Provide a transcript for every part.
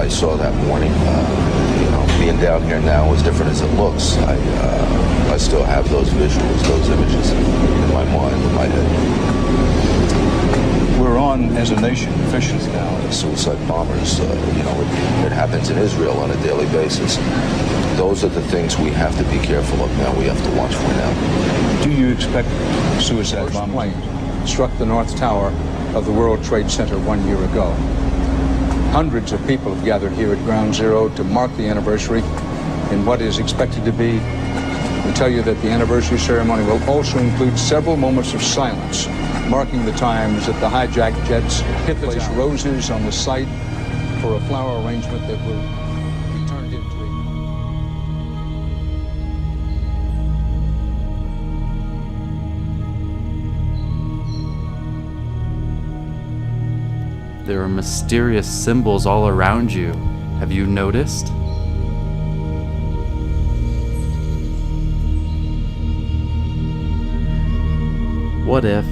I saw that morning. Being down here now, as different as it looks, I still have those visuals, those images in my mind, in my head. We're on, as a nation, officially now. Suicide bombers, it happens in Israel on a daily basis. Those are the things we have to be careful of now, we have to watch for now. Do you expect suicide bombers? Plane struck the North Tower of the World Trade Center 1 year ago. Hundreds of people have gathered here at Ground Zero to mark the anniversary in what is expected to be, we tell you that the anniversary ceremony will also include several moments of silence, marking the times that the hijacked jets hit place roses on the site for a flower arrangement that will be turned into There are mysterious symbols all around you. Have you noticed? What if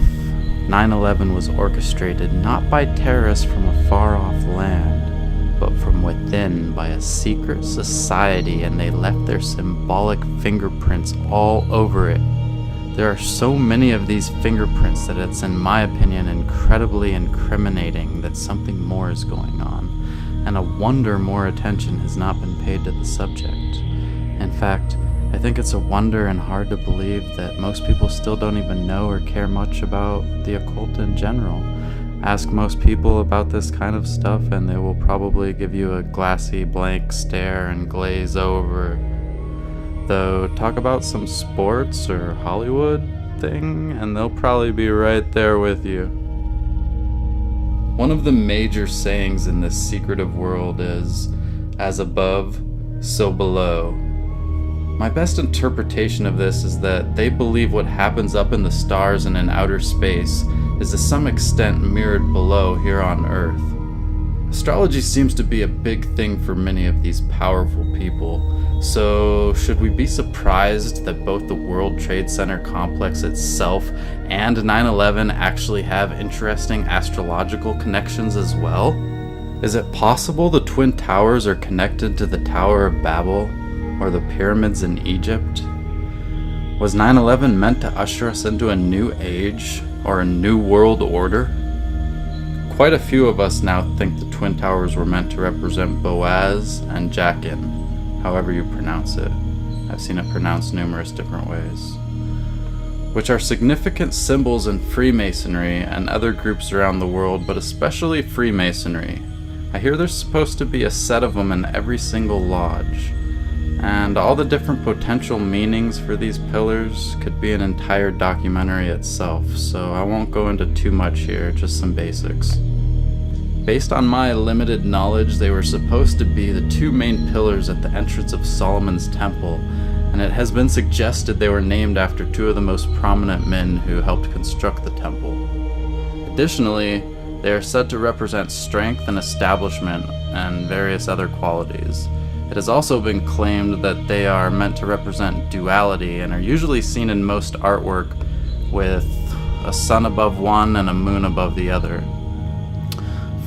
9/11 was orchestrated not by terrorists from a far-off land, but from within by a secret society, and they left their symbolic fingerprints all over it? There are so many of these fingerprints that it's, in my opinion, incredibly incriminating that something more is going on, and a wonder more attention has not been paid to the subject. In fact, I think it's a wonder and hard to believe that most people still don't even know or care much about the occult in general. Ask most people about this kind of stuff and they will probably give you a glassy blank stare and glaze over. Though, talk about some sports or Hollywood thing, and they'll probably be right there with you. One of the major sayings in this secretive world is, "As above, so below." My best interpretation of this is that they believe what happens up in the stars and in outer space is to some extent mirrored below here on Earth. Astrology seems to be a big thing for many of these powerful people, so should we be surprised that both the World Trade Center complex itself and 9/11 actually have interesting astrological connections as well? Is it possible the Twin Towers are connected to the Tower of Babel or the pyramids in Egypt? Was 9/11 meant to usher us into a new age or a new world order? Quite a few of us now think the Twin Towers were meant to represent Boaz and Jachin, however you pronounce it. I've seen it pronounced numerous different ways, which are significant symbols in Freemasonry and other groups around the world, but especially Freemasonry. I hear there's supposed to be a set of them in every single lodge, and all the different potential meanings for these pillars could be an entire documentary itself, so I won't go into too much here, just some basics. Based on my limited knowledge, they were supposed to be the two main pillars at the entrance of Solomon's temple, and it has been suggested they were named after two of the most prominent men who helped construct the temple. Additionally, they are said to represent strength and establishment and various other qualities. It has also been claimed that they are meant to represent duality and are usually seen in most artwork with a sun above one and a moon above the other.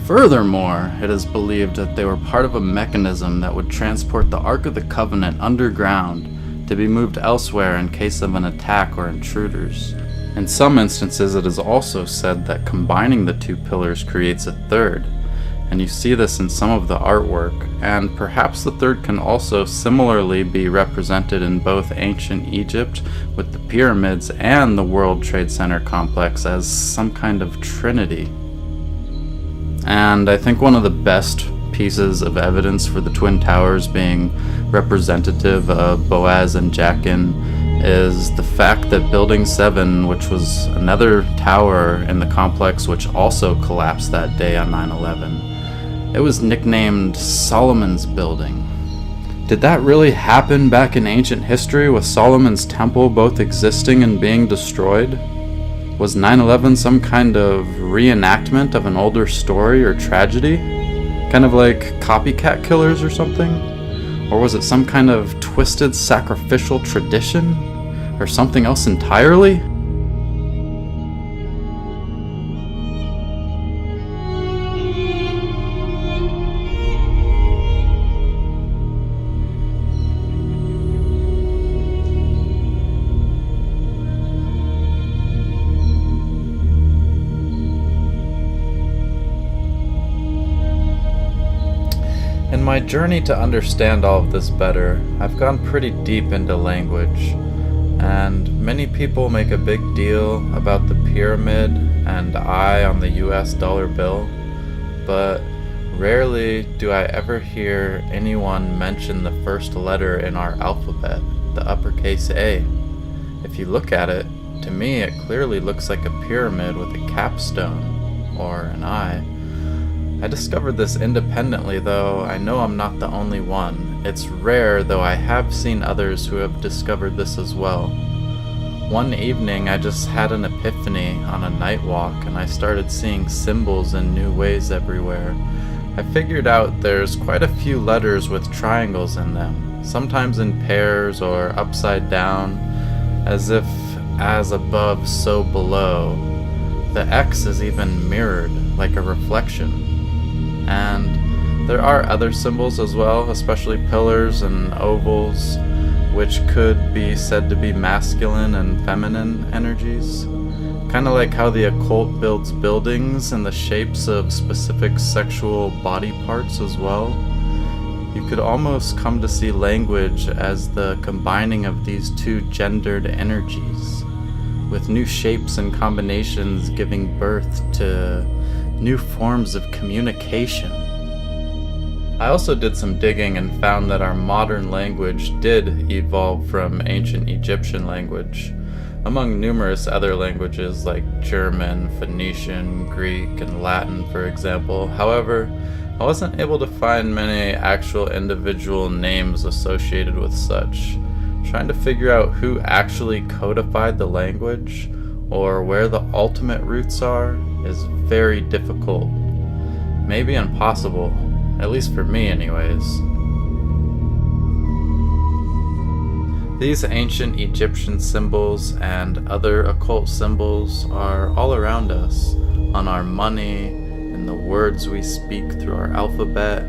Furthermore, it is believed that they were part of a mechanism that would transport the Ark of the Covenant underground to be moved elsewhere in case of an attack or intruders. In some instances, it is also said that combining the two pillars creates a third, and you see this in some of the artwork, and perhaps the third can also similarly be represented in both ancient Egypt with the pyramids and the World Trade Center complex as some kind of trinity. And I think one of the best pieces of evidence for the Twin Towers being representative of Boaz and Jachin is the fact that Building 7, which was another tower in the complex which also collapsed that day on 9/11, it was nicknamed Solomon's Building. Did that really happen back in ancient history with Solomon's temple both existing and being destroyed? Was 9/11 some kind of reenactment of an older story or tragedy? Kind of like copycat killers or something? Or was it some kind of twisted sacrificial tradition? Or something else entirely? my journey to understand all of this better, I've gone pretty deep into language, and many people make a big deal about the pyramid and I on the US dollar bill, but rarely do I ever hear anyone mention the first letter in our alphabet, the uppercase A. If you look at it, to me it clearly looks like a pyramid with a capstone, or an eye. I discovered this independently, though I know I'm not the only one. It's rare, though I have seen others who have discovered this as well. One evening I just had an epiphany on a night walk, and I started seeing symbols in new ways everywhere. I figured out there's quite a few letters with triangles in them, sometimes in pairs or upside down, as if as above, so below. The X is even mirrored, like a reflection. And there are other symbols as well, especially pillars and ovals, which could be said to be masculine and feminine energies. Kind of like how the occult builds buildings in the shapes of specific sexual body parts as well. You could almost come to see language as the combining of these two gendered energies, with new shapes and combinations giving birth to new forms of communication. I also did some digging and found that our modern language did evolve from ancient Egyptian language, among numerous other languages like German, Phoenician, Greek, and Latin, for example. However, I wasn't able to find many actual individual names associated with such. Trying to figure out who actually codified the language, or where the ultimate roots are, is very difficult. Maybe impossible, at least for me anyways. These ancient Egyptian symbols and other occult symbols are all around us, on our money, in the words we speak through our alphabet,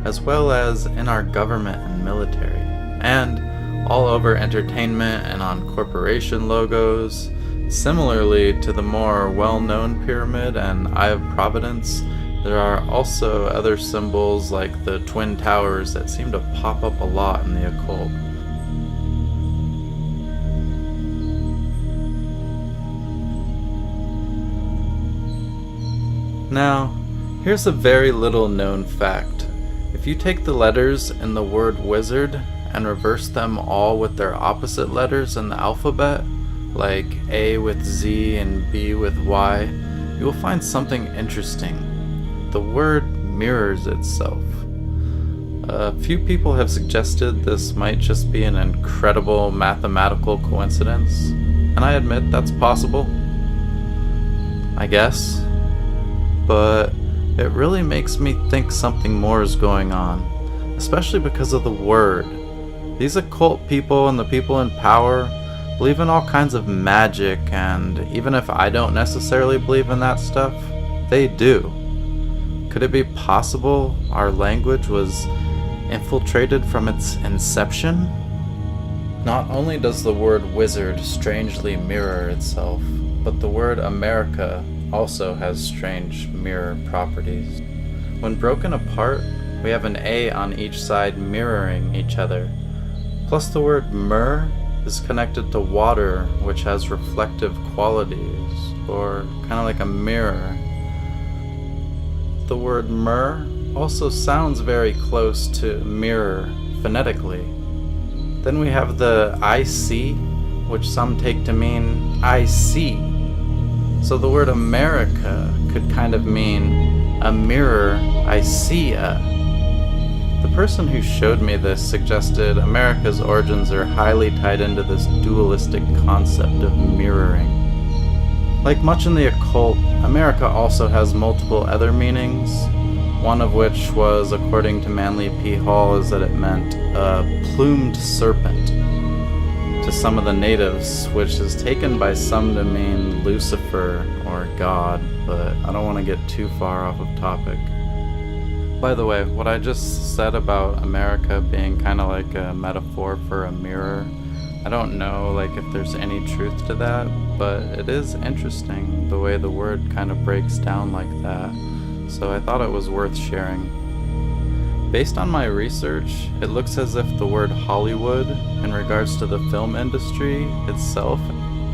as well as in our government and military, and all over entertainment and on corporation logos. Similarly to the more well-known pyramid and Eye of Providence, there are also other symbols like the Twin Towers that seem to pop up a lot in the occult. Now, here's a very little known fact. If you take the letters in the word wizard and reverse them all with their opposite letters in the alphabet, like A with Z and B with Y, you will find something interesting. The word mirrors itself. A few people have suggested this might just be an incredible mathematical coincidence, and I admit that's possible, I guess, but it really makes me think something more is going on, especially because of the word. These occult people and the people in power believe in all kinds of magic, and even if I don't necessarily believe in that stuff, they do. Could it be possible our language was infiltrated from its inception? Not only does the word wizard strangely mirror itself, but the word America also has strange mirror properties. When broken apart, we have an A on each side mirroring each other. Plus the word mer is connected to water, which has reflective qualities, or kind of like a mirror. The word mer also sounds very close to mirror phonetically. Then we have the I see, which some take to mean I see. So the word America could kind of mean a mirror I see a. The person who showed me this suggested America's origins are highly tied into this dualistic concept of mirroring. Like much in the occult, America also has multiple other meanings, one of which was, according to Manly P. Hall, is that it meant a plumed serpent to some of the natives, which is taken by some to mean Lucifer or God, but I don't want to get too far off of topic. By the way, what I just said about America being kind of like a metaphor for a mirror, I don't know like if there's any truth to that, but it is interesting the way the word kind of breaks down like that, so I thought it was worth sharing. Based on my research, it looks as if the word Hollywood, in regards to the film industry itself,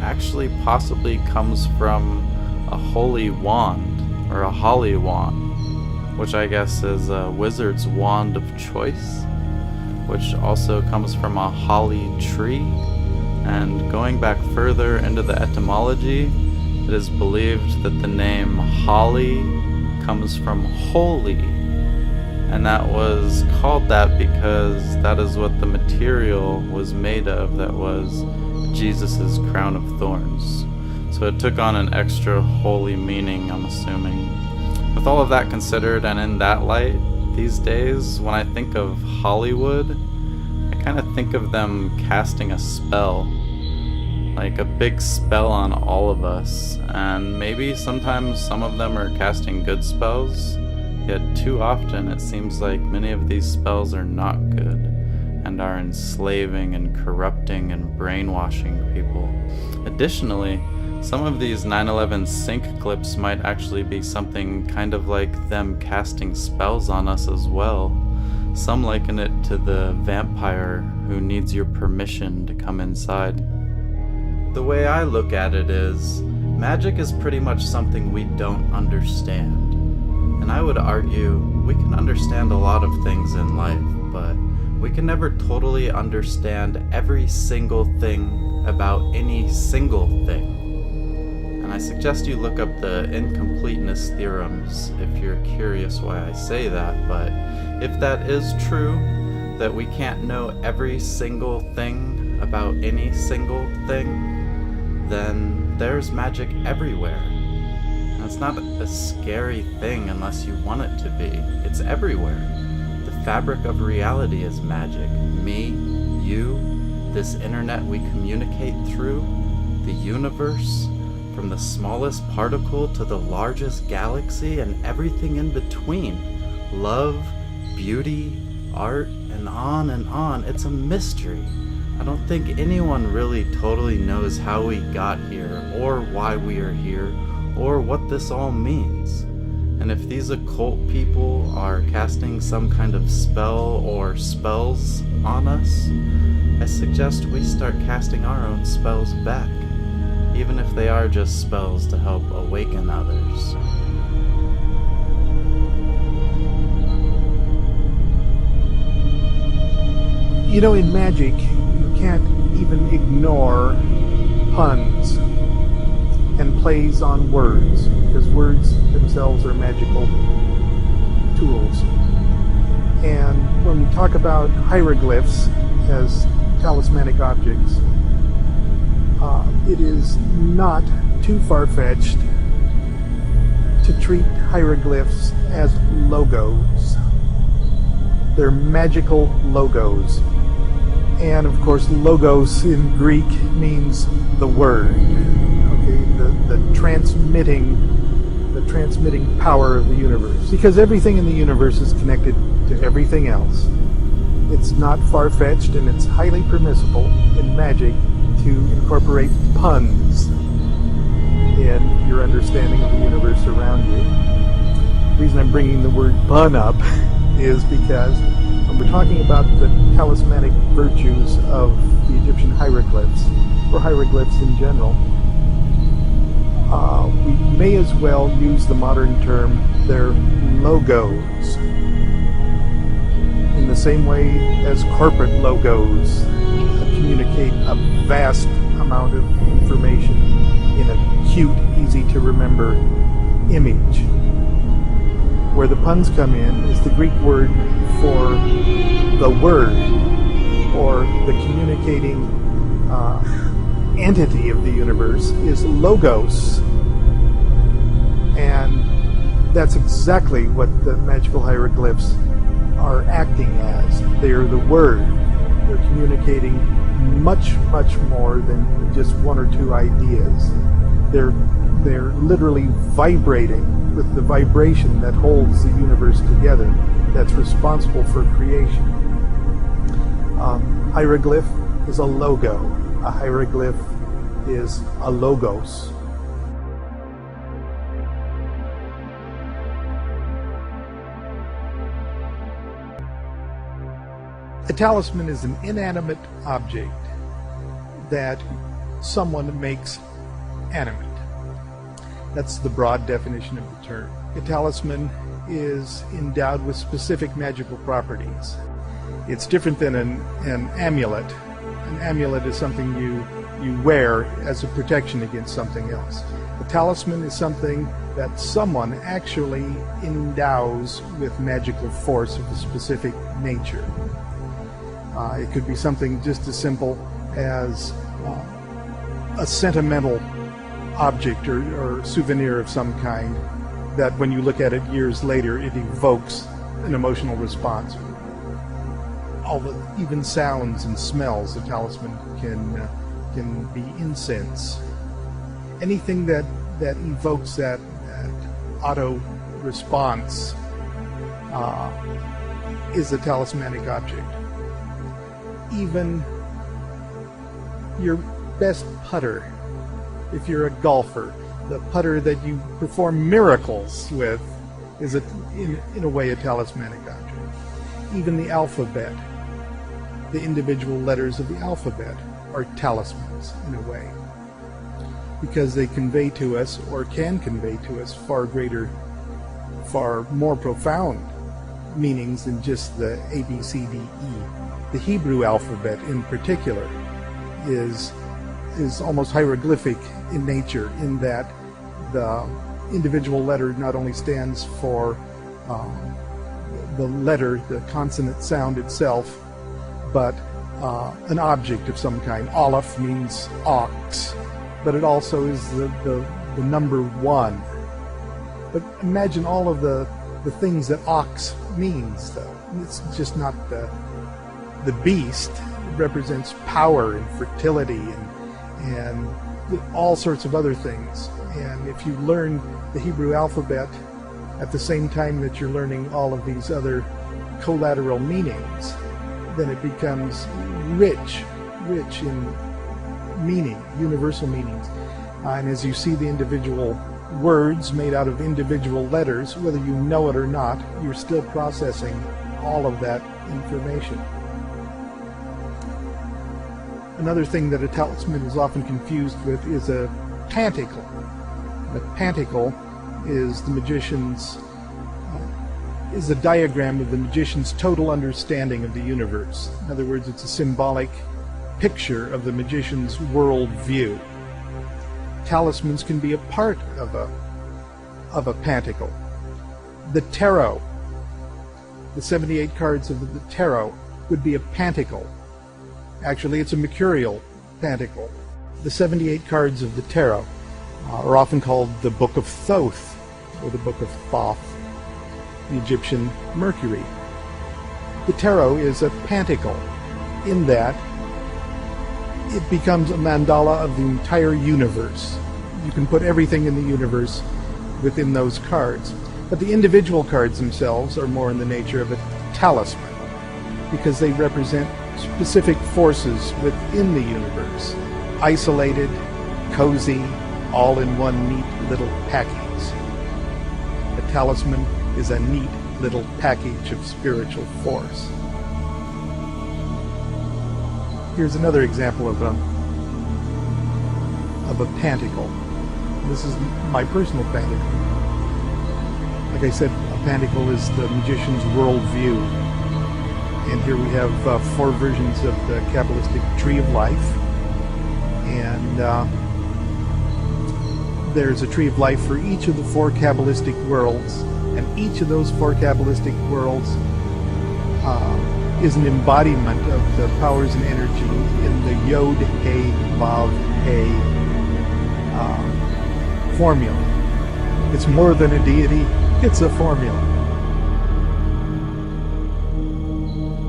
actually possibly comes from a holy wand, or a holly wand, which I guess is a wizard's wand of choice, which also comes from a holly tree. And going back further into the etymology, it is believed that the name holly comes from holy, and that was called that because that is what the material was made of, that was Jesus's crown of thorns. So it took on an extra holy meaning, I'm assuming. With all of that considered, and in that light, these days, when I think of Hollywood, I kind of think of them casting a spell. Like a big spell on all of us. And maybe sometimes some of them are casting good spells, yet too often it seems like many of these spells are not good and are enslaving and corrupting and brainwashing people. Additionally, some of these 9/11 sync clips might actually be something kind of like them casting spells on us as well. Some liken it to the vampire who needs your permission to come inside. The way I look at it is, magic is pretty much something we don't understand. And I would argue we can understand a lot of things in life, but we can never totally understand every single thing about any single thing. And I suggest you look up the incompleteness theorems if you're curious why I say that, but if that is true, that we can't know every single thing about any single thing, then there's magic everywhere. And it's not a scary thing unless you want it to be. It's everywhere. The fabric of reality is magic. Me, you, this internet we communicate through, the universe, from the smallest particle to the largest galaxy and everything in between. Love, beauty, art, and on and on. It's a mystery. I don't think anyone really totally knows how we got here, or why we are here, or what this all means. And if these occult people are casting some kind of spell or spells on us, I suggest we start casting our own spells back, even if they are just spells to help awaken others. You know, in magic, you can't even ignore puns and plays on words, because words themselves are magical tools. And when we talk about hieroglyphs as talismanic objects, it is not too far-fetched to treat hieroglyphs as logos. They're magical logos. And of course, logos in Greek means the word. Okay, the transmitting power of the universe. Because everything in the universe is connected to everything else. It's not far-fetched, and it's highly permissible in magic to incorporate puns in your understanding of the universe around you. The reason I'm bringing the word pun up is because when we're talking about the talismanic virtues of the Egyptian hieroglyphs, or hieroglyphs in general, we may as well use the modern term, they're logos. In the same way as corporate logos communicate a vast amount of information in a cute, easy to remember image. Where the puns come in is the Greek word for the word, or the communicating entity of the universe is logos. And that's exactly what the magical hieroglyphs are acting as. They are the word. They're communicating much, much more than just one or two ideas. They're literally vibrating with the vibration that holds the universe together, that's responsible for creation. Hieroglyph is a logo. A hieroglyph is a logos. A talisman is an inanimate object that someone makes animate. That's the broad definition of the term. A talisman is endowed with specific magical properties. It's different than an amulet. An amulet is something you wear as a protection against something else. A talisman is something that someone actually endows with magical force of a specific nature. It could be something just as simple as a sentimental object or souvenir of some kind that when you look at it years later, it evokes an emotional response. All the even sounds and smells, a talisman can be incense. Anything that evokes that auto response is a talismanic object. Even your best putter, if you're a golfer, the putter that you perform miracles with is in a way a talismanic object. Even the alphabet, the individual letters of the alphabet are talismans in a way, because they convey to us, or can convey to us, far more profound meanings than just the A, B, C, D, E. The Hebrew alphabet in particular is almost hieroglyphic in nature, in that the individual letter not only stands for the letter, the consonant sound itself, but an object of some kind. Aleph means ox, but it also is the number one. But imagine all of the things that ox means, though. It's just not the beast. It represents power and fertility and all sorts of other things. And if you learn the Hebrew alphabet at the same time that you're learning all of these other collateral meanings, then it becomes rich in meaning, universal meanings. And as you see the individual words made out of individual letters, whether you know it or not, you're still processing all of that information. Another thing that a talisman is often confused with is a pantacle. The pantacle is the magician's is a diagram of the magician's total understanding of the universe. In other words, it's a symbolic picture of the magician's world view. Talismans can be a part of a pantacle. The tarot, the 78 cards of the tarot, would be a pantacle. Actually, it's a mercurial pantacle. The 78 cards of the tarot are often called the Book of Thoth, or the Book of Thoth, the Egyptian Mercury. The tarot is a pantacle in that it becomes a mandala of the entire universe. You can put everything in the universe within those cards. But the individual cards themselves are more in the nature of a talisman, because they represent specific forces within the universe, isolated, cozy, all in one neat little package. A talisman is a neat little package of spiritual force. Here's another example of a pantacle. This is my personal pantacle. Like I said, a pantacle is the magician's worldview. And here we have 4 versions of the Kabbalistic Tree of Life. And there's a Tree of Life for each of the 4 Kabbalistic worlds. And each of those 4 Kabbalistic worlds is an embodiment of the powers and energy in the Yod, He, Vav, He formula. It's more than a deity, it's a formula.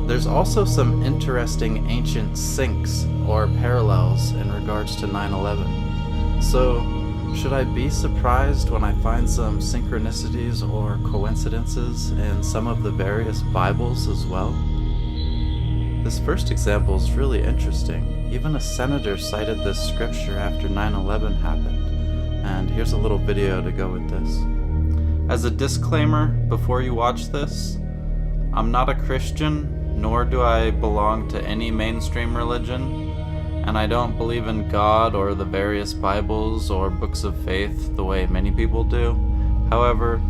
There's also some interesting ancient synchs, or parallels, in regards to 9/11. So, should I be surprised when I find some synchronicities or coincidences in some of the various Bibles as well? This first example is really interesting. Even a senator cited this scripture after 9/11 happened. And here's a little video to go with this. As a disclaimer, before you watch this, I'm not a Christian, nor do I belong to any mainstream religion, and I don't believe in God or the various Bibles or books of faith the way many people do. However,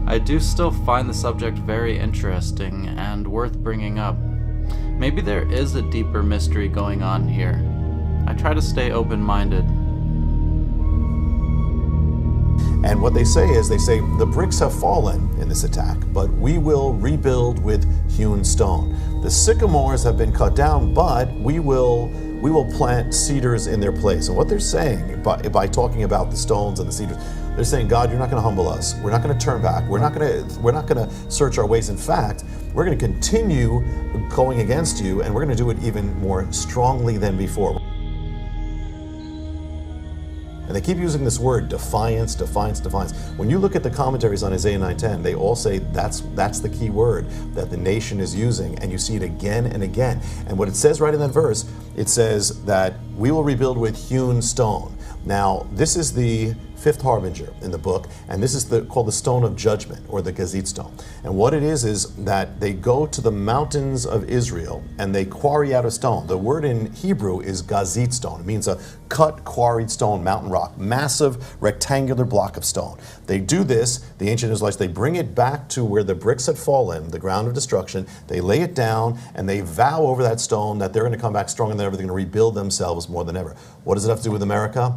I do still find the subject very interesting and worth bringing up. Maybe there is a deeper mystery going on here. I try to stay open-minded. And what they say is, the bricks have fallen in this attack, but we will rebuild with hewn stone. The sycamores have been cut down, but we will plant cedars in their place. And what they're saying by talking about the stones and the cedars, they're saying, God, you're not going to humble us. We're not going to turn back. We're not going to search our ways. In fact, we're going to continue going against you, and we're going to do it even more strongly than before. And they keep using this word, defiance, defiance, defiance. When you look at the commentaries on Isaiah 9:10, they all say that's the key word that the nation is using, and you see it again and again. And what it says right in that verse, it says that we will rebuild with hewn stone. Now, this is the fifth harbinger in the book, and this is called the stone of judgment, or the gazit stone. And what it is that they go to the mountains of Israel and they quarry out a stone. The word in Hebrew is gazit stone. It means a cut, quarried stone, mountain rock, massive rectangular block of stone. They do this, the ancient Israelites, they bring it back to where the bricks had fallen, the ground of destruction. They lay it down and they vow over that stone that they're going to come back stronger than ever. They're going to rebuild themselves more than ever. What does it have to do with America?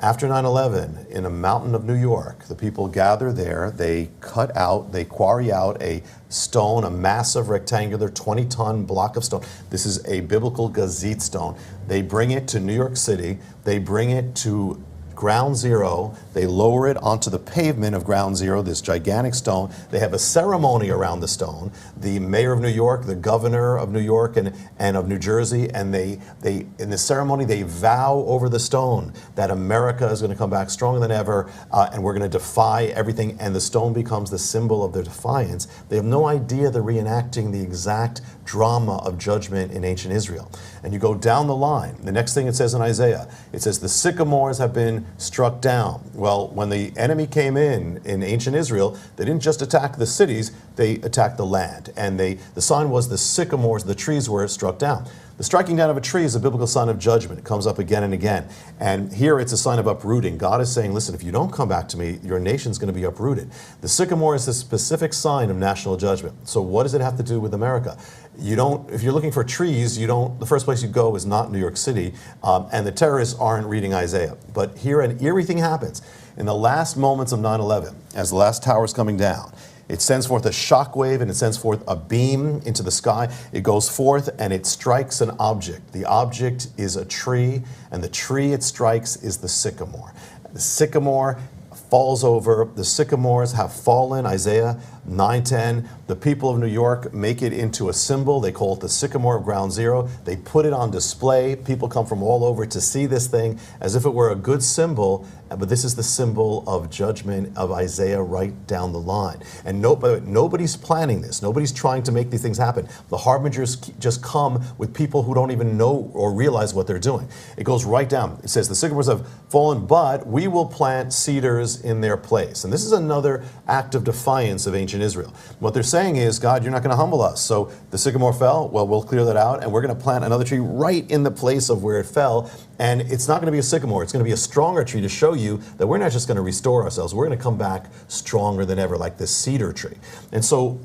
After 9/11, in a mountain of New York, the people gather there, they quarry out a stone, a massive rectangular 20-ton block of stone. This is a biblical gazit stone. They bring it to New York City, they bring it to Ground Zero, they lower it onto the pavement of Ground Zero, this gigantic stone. They have a ceremony around the stone. The mayor of New York, the governor of New York and of New Jersey, and they in the ceremony they vow over the stone that America is going to come back stronger than ever, and we're going to defy everything, and the stone becomes the symbol of their defiance. They have no idea they're reenacting the exact drama of judgment in ancient Israel. And you go down the line, the next thing it says in Isaiah, it says the sycamores have been struck down. Well, when the enemy came in ancient Israel, they didn't just attack the cities, they attacked the land. And the sign was the sycamores, the trees were struck down. The striking down of a tree is a biblical sign of judgment. It comes up again and again. And here it's a sign of uprooting. God is saying, listen, if you don't come back to me, your nation's going to be uprooted. The sycamore is a specific sign of national judgment. So what does it have to do with America? If you're looking for trees, the first place you go is not New York City, and the terrorists aren't reading Isaiah. But here an eerie thing happens. In the last moments of 9/11, as the last tower is coming down, it sends forth a shockwave and it sends forth a beam into the sky. It goes forth and it strikes an object. The object is a tree, and the tree it strikes is the sycamore. The sycamore falls over. The sycamores have fallen, Isaiah 9:10. The people of New York make it into a symbol. They call it the sycamore of Ground Zero. They put it on display. People come from all over to see this thing as if it were a good symbol, but this is the symbol of judgment of Isaiah right down the line. And nobody's planning this. Nobody's trying to make these things happen. The harbingers just come with people who don't even know or realize what they're doing. It goes right down. It says the sycamores have fallen, but we will plant cedars in their place. And this is another act of defiance of ancient Israel. What they're saying is, God, you're not going to humble us. So the sycamore fell, well, we'll clear that out, and we're going to plant another tree right in the place of where it fell. And it's not going to be a sycamore. It's going to be a stronger tree to show you that we're not just going to restore ourselves. We're going to come back stronger than ever, like this cedar tree. And so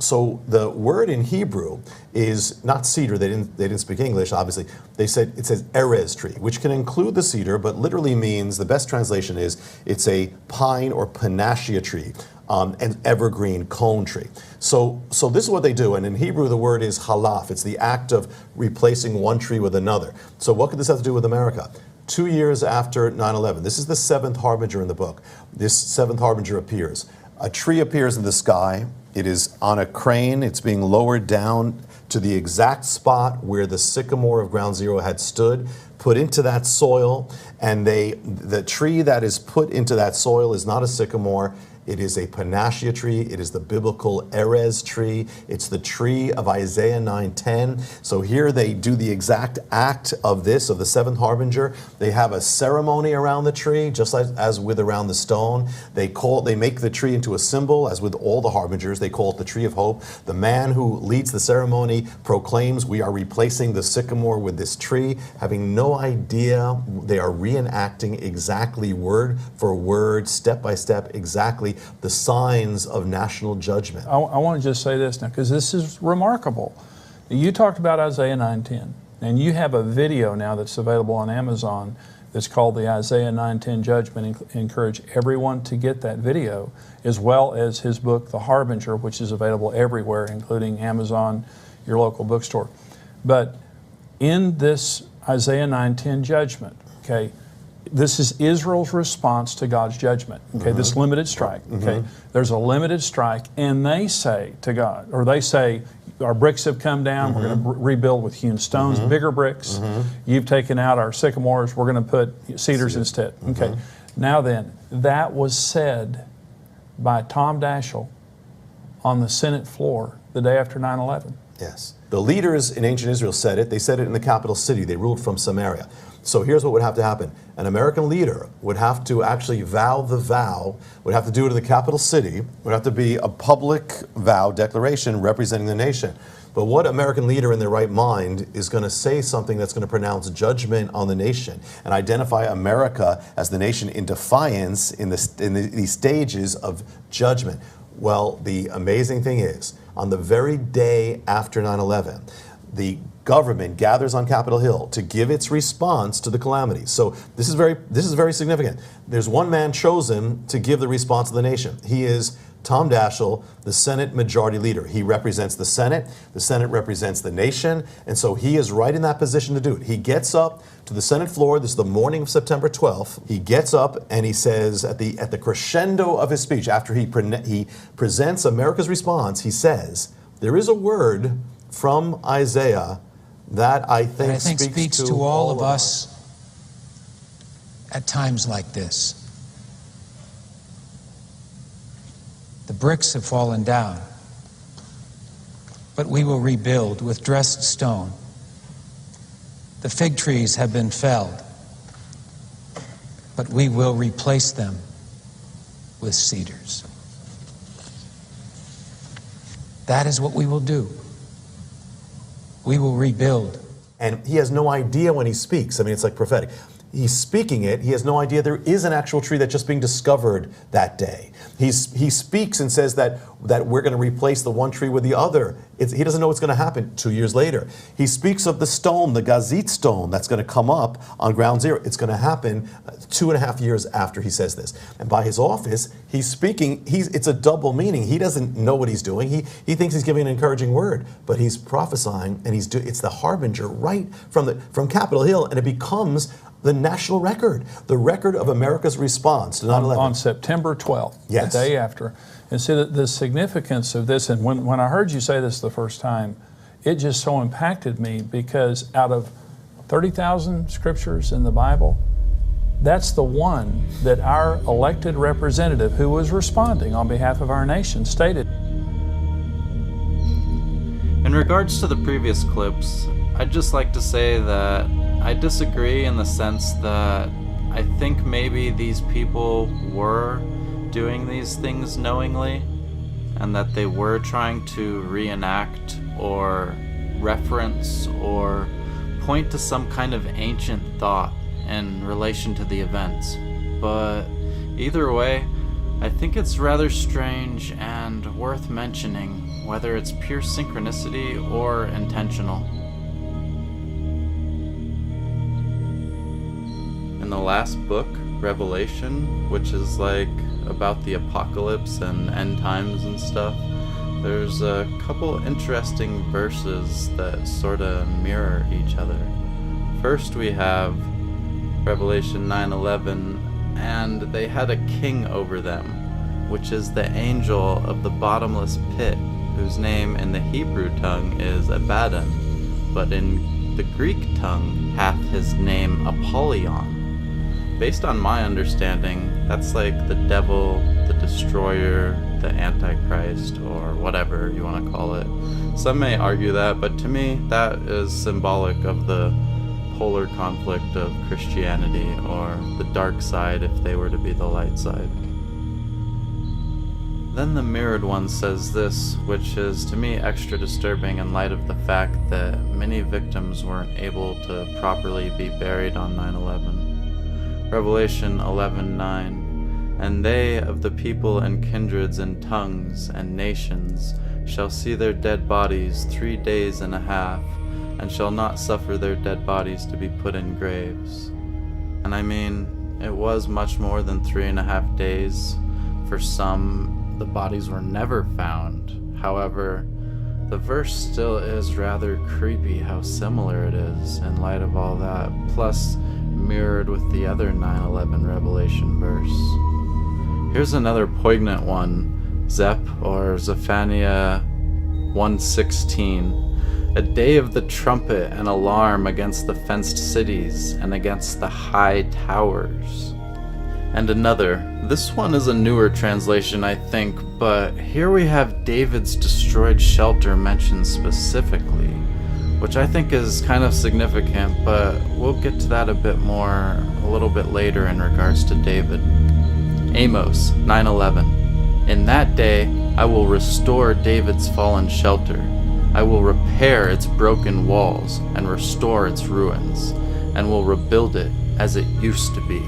the word in Hebrew is not cedar. They didn't speak English, obviously. It says erez tree, which can include the cedar, but literally means, the best translation is, it's a pine or panacea tree. An evergreen cone tree. So this is what they do, and in Hebrew the word is halaf. It's the act of replacing one tree with another. So what could this have to do with America? 2 years after 9/11, this is the seventh harbinger in the book. This seventh harbinger appears. A tree appears in the sky. It is on a crane. It's being lowered down to the exact spot where the sycamore of Ground Zero had stood, put into that soil, and the tree that is put into that soil is not a sycamore. It is a panacea tree. It is the biblical Erez tree. It's the tree of Isaiah 9:10. So here they do the exact act of this, of the seventh harbinger. They have a ceremony around the tree, just like as with around the stone. They make the tree into a symbol, as with all the harbingers. They call it the tree of hope. The man who leads the ceremony proclaims, we are replacing the sycamore with this tree, having no idea. They are reenacting exactly word for word, step by step, exactly the signs of national judgment. I want to just say this now, because this is remarkable. You talked about Isaiah 9:10, and you have a video now that's available on Amazon that's called the Isaiah 9:10 Judgment. I encourage everyone to get that video, as well as his book, The Harbinger, which is available everywhere, including Amazon, your local bookstore. But in this Isaiah 9:10 judgment, okay, this is Israel's response to God's judgment, okay, this limited strike, okay. There's a limited strike, and they say to God, or they say, our bricks have come down, we're going to rebuild with hewn stones, bigger bricks. You've taken out our sycamores, we're going to put cedars instead. Okay. Now then, that was said by Tom Daschle on the Senate floor the day after 9/11. Yes. The leaders in ancient Israel said it. They said it in the capital city. They ruled from Samaria. So here's what would have to happen. An American leader would have to actually vow the vow, would have to do it in the capital city, would have to be a public vow declaration representing the nation. But what American leader in their right mind is going to say something that's going to pronounce judgment on the nation and identify America as the nation in defiance in these stages of judgment? Well, the amazing thing is, on the very day after 9/11, the government gathers on Capitol Hill to give its response to the calamity. So this is very significant. There's one man chosen to give the response to the nation. He is Tom Daschle, the Senate Majority Leader. He represents the Senate represents the nation, and so he is right in that position to do it. He gets up to the Senate floor, this is the morning of September 12th, he gets up and he says at the crescendo of his speech, after he presents America's response, he says, there is a word from Isaiah that I think speaks to all of us at times like this. The bricks have fallen down, but we will rebuild with dressed stone. The fig trees have been felled, but we will replace them with cedars. That is what we will do. We will rebuild. And he has no idea when he speaks. I mean, it's like prophetic. He's speaking it. He has no idea there is an actual tree that's just being discovered that day. He speaks and says that we're going to replace the one tree with the other. He doesn't know what's going to happen 2 years later. He speaks of the stone, the Gazit stone, that's going to come up on ground zero. It's going to happen 2.5 years after he says this. And by his office, he's speaking. It's a double meaning. He doesn't know what he's doing. He thinks he's giving an encouraging word, but he's prophesying, and it's the harbinger right from Capitol Hill, and it becomes the national record, the record of America's response to 9/11. On September 12th, yes. The day after. And see the significance of this, and when I heard you say this the first time, it just so impacted me, because out of 30,000 scriptures in the Bible, that's the one that our elected representative, who was responding on behalf of our nation, stated. In regards to the previous clips, I'd just like to say that I disagree in the sense that I think maybe these people were doing these things knowingly, and that they were trying to reenact or reference or point to some kind of ancient thought in relation to the events. But either way, I think it's rather strange and worth mentioning, whether it's pure synchronicity or intentional. In the last book, Revelation, which is like about the apocalypse and end times and stuff, there's a couple interesting verses that sort of mirror each other. First we have Revelation 9:11, and they had a king over them, which is the angel of the bottomless pit, whose name in the Hebrew tongue is Abaddon, but in the Greek tongue hath his name Apollyon. Based on my understanding, That's like the devil, the destroyer, the Antichrist, or whatever you want to call it. Some may argue that, but to me, that is symbolic of the polar conflict of Christianity, or the dark side if they were to be the light side. Then the mirrored one says this, which is to me extra disturbing in light of the fact that many victims weren't able to properly be buried on 9/11. Revelation 11:9, "And they of the people and kindreds and tongues and nations shall see their dead bodies 3 days and a half, and shall not suffer their dead bodies to be put in graves." And I mean, it was much more than 3.5 days. For some, the bodies were never found. However, the verse still is rather creepy how similar it is in light of all that, plus mirrored with the other 9/11 Revelation verse. Here's another poignant one, Zep or Zephaniah 1:16. "A day of the trumpet and alarm against the fenced cities and against the high towers." And another, this one is a newer translation I think, but here we have David's destroyed shelter mentioned specifically, which I think is kind of significant, but we'll get to that a little bit later in regards to David. Amos 9:11, "In that day I will restore David's fallen shelter. I will repair its broken walls and restore its ruins, and will rebuild it as it used to be."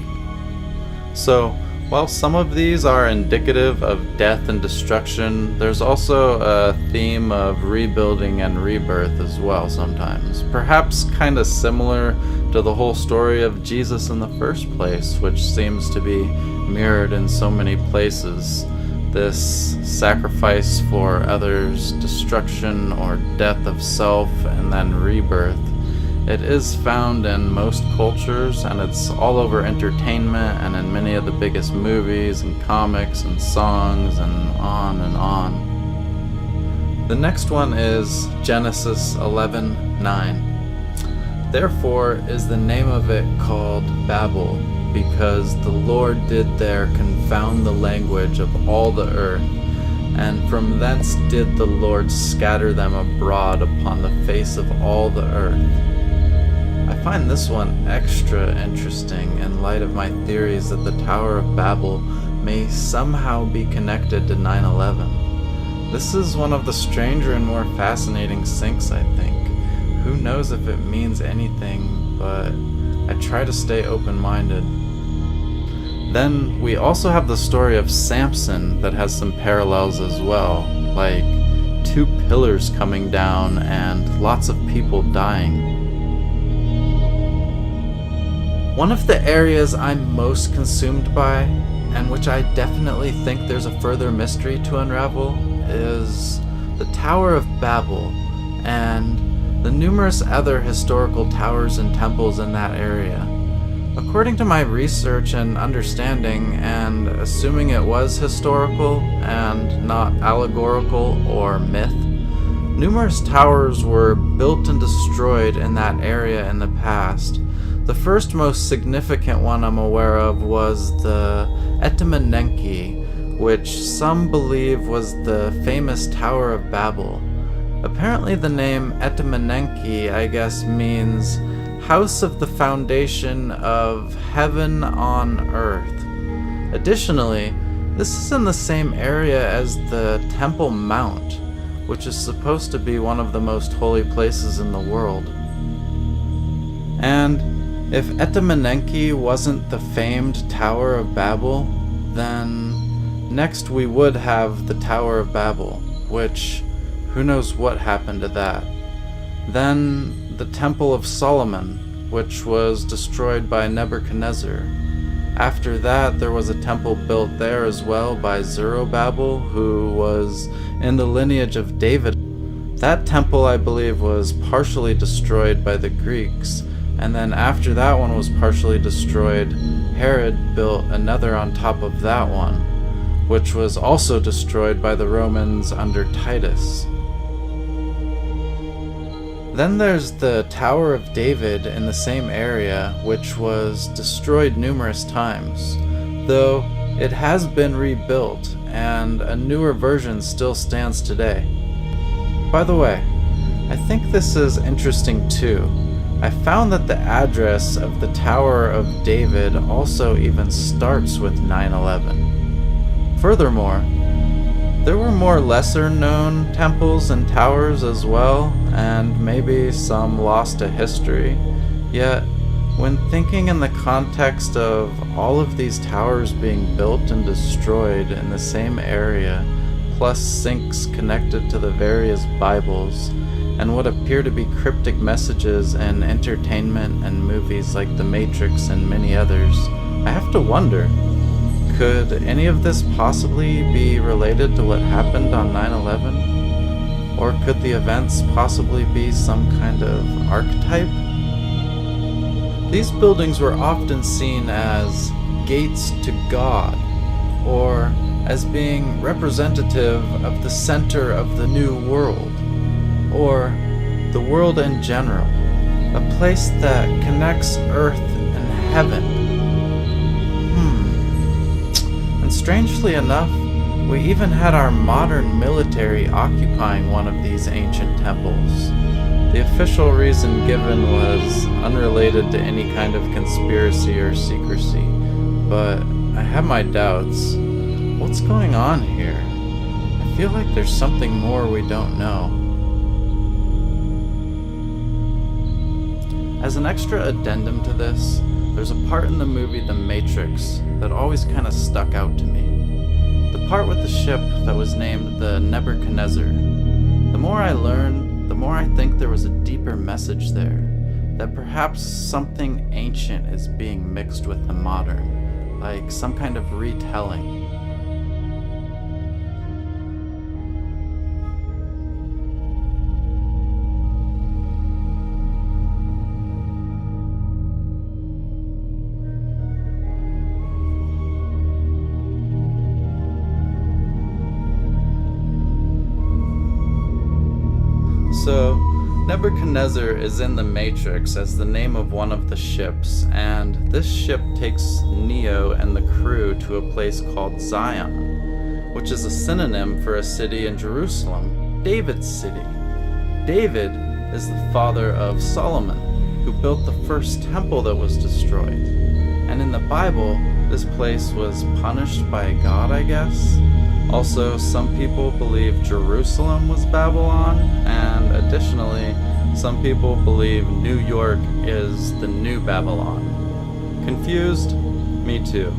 So, while some of these are indicative of death and destruction, there's also a theme of rebuilding and rebirth as well sometimes. Perhaps kind of similar to the whole story of Jesus in the first place, which seems to be mirrored in so many places. This sacrifice for others, destruction or death of self, and then rebirth. It is found in most cultures, and it's all over entertainment and in many of the biggest movies and comics and songs and on and on. The next one is Genesis 11:9. "Therefore is the name of it called Babel, because the Lord did there confound the language of all the earth, and from thence did the Lord scatter them abroad upon the face of all the earth." I find this one extra interesting in light of my theories that the Tower of Babel may somehow be connected to 9/11. This is one of the stranger and more fascinating synchs, I think. Who knows if it means anything, but I try to stay open-minded. Then we also have the story of Samson that has some parallels as well, like 2 pillars coming down and lots of people dying. One of the areas I'm most consumed by, and which I definitely think there's a further mystery to unravel, is the Tower of Babel and the numerous other historical towers and temples in that area. According to my research and understanding, and assuming it was historical and not allegorical or myth, numerous towers were built and destroyed in that area in the past. The first most significant one I'm aware of was the Etemenenki, which some believe was the famous Tower of Babel. Apparently the name Etemenenki, I guess, means House of the Foundation of Heaven on Earth. Additionally, this is in the same area as the Temple Mount, which is supposed to be one of the most holy places in the world. And if Etemenenki wasn't the famed Tower of Babel, then next we would have the Tower of Babel, which who knows what happened to that. Then the Temple of Solomon, which was destroyed by Nebuchadnezzar. After that, there was a temple built there as well by Zerubbabel, who was in the lineage of David. That temple, I believe, was partially destroyed by the Greeks, and then after that one was partially destroyed, Herod built another on top of that one, which was also destroyed by the Romans under Titus. Then there's the Tower of David in the same area, which was destroyed numerous times. though it has been rebuilt and a newer version still stands today. By the way, I think this is interesting too. I found that the address of the Tower of David also even starts with 9/11. Furthermore, there were more lesser known temples and towers as well, and maybe some lost to history. Yet, when thinking in the context of all of these towers being built and destroyed in the same area, plus synchs connected to the various Bibles, and what appear to be cryptic messages in entertainment and movies like The Matrix and many others, I have to wonder, could any of this possibly be related to what happened on 9/11? Or could the events possibly be some kind of archetype? These buildings were often seen as gates to God, or as being representative of the center of the new world, or the world in general, a place that connects earth and heaven. And strangely enough, we even had our modern military occupying one of these ancient temples. The official reason given was unrelated to any kind of conspiracy or secrecy, but I have my doubts. What's going on here? I feel like there's something more we don't know. As an extra addendum to this, there's a part in the movie The Matrix that always kind of stuck out to me. The part with the ship that was named the Nebuchadnezzar. The more I learn, the more I think there was a deeper message there, that perhaps something ancient is being mixed with the modern, like some kind of retelling. So, Nebuchadnezzar is in the Matrix as the name of one of the ships, and this ship takes Neo and the crew to a place called Zion, which is a synonym for a city in Jerusalem, David's city. David is the father of Solomon, who built the first temple that was destroyed. And in the Bible, this place was punished by God, I guess. Also, some people believe Jerusalem was Babylon, and additionally, some people believe New York is the new Babylon. Confused? Me too.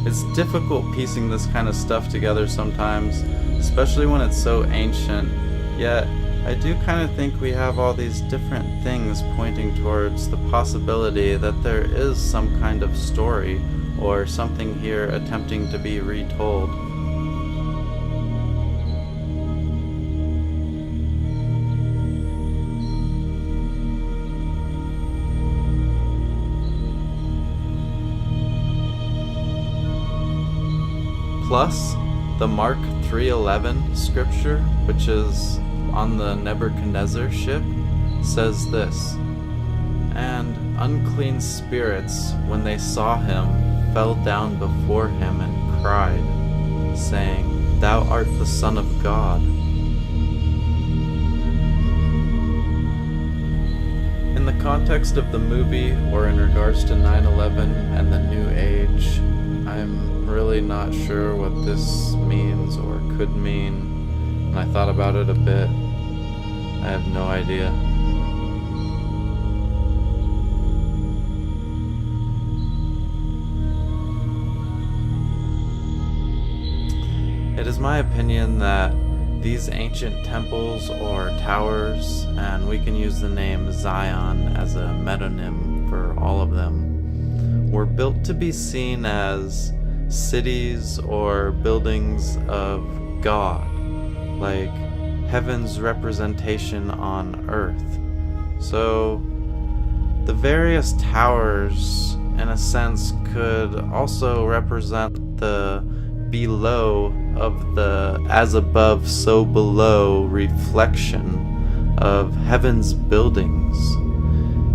It's difficult piecing this kind of stuff together sometimes, especially when it's so ancient, yet I do kind of think we have all these different things pointing towards the possibility that there is some kind of story or something here attempting to be retold. Plus, the Mark 3:11 scripture, which is on the Nebuchadnezzar ship, says this: "And unclean spirits, when they saw him, fell down before him and cried, saying, 'Thou art the Son of God.'" In the context of the movie, or in regards to 9/11 and the New Age, I'm really not sure what this means or could mean, and I thought about it a bit. I have no idea. It is my opinion that these ancient temples or towers, and we can use the name Zion as a metonym for all of them, were built to be seen as cities or buildings of God, like heaven's representation on earth. So the various towers, in a sense, could also represent the below of the as above so below reflection of heaven's buildings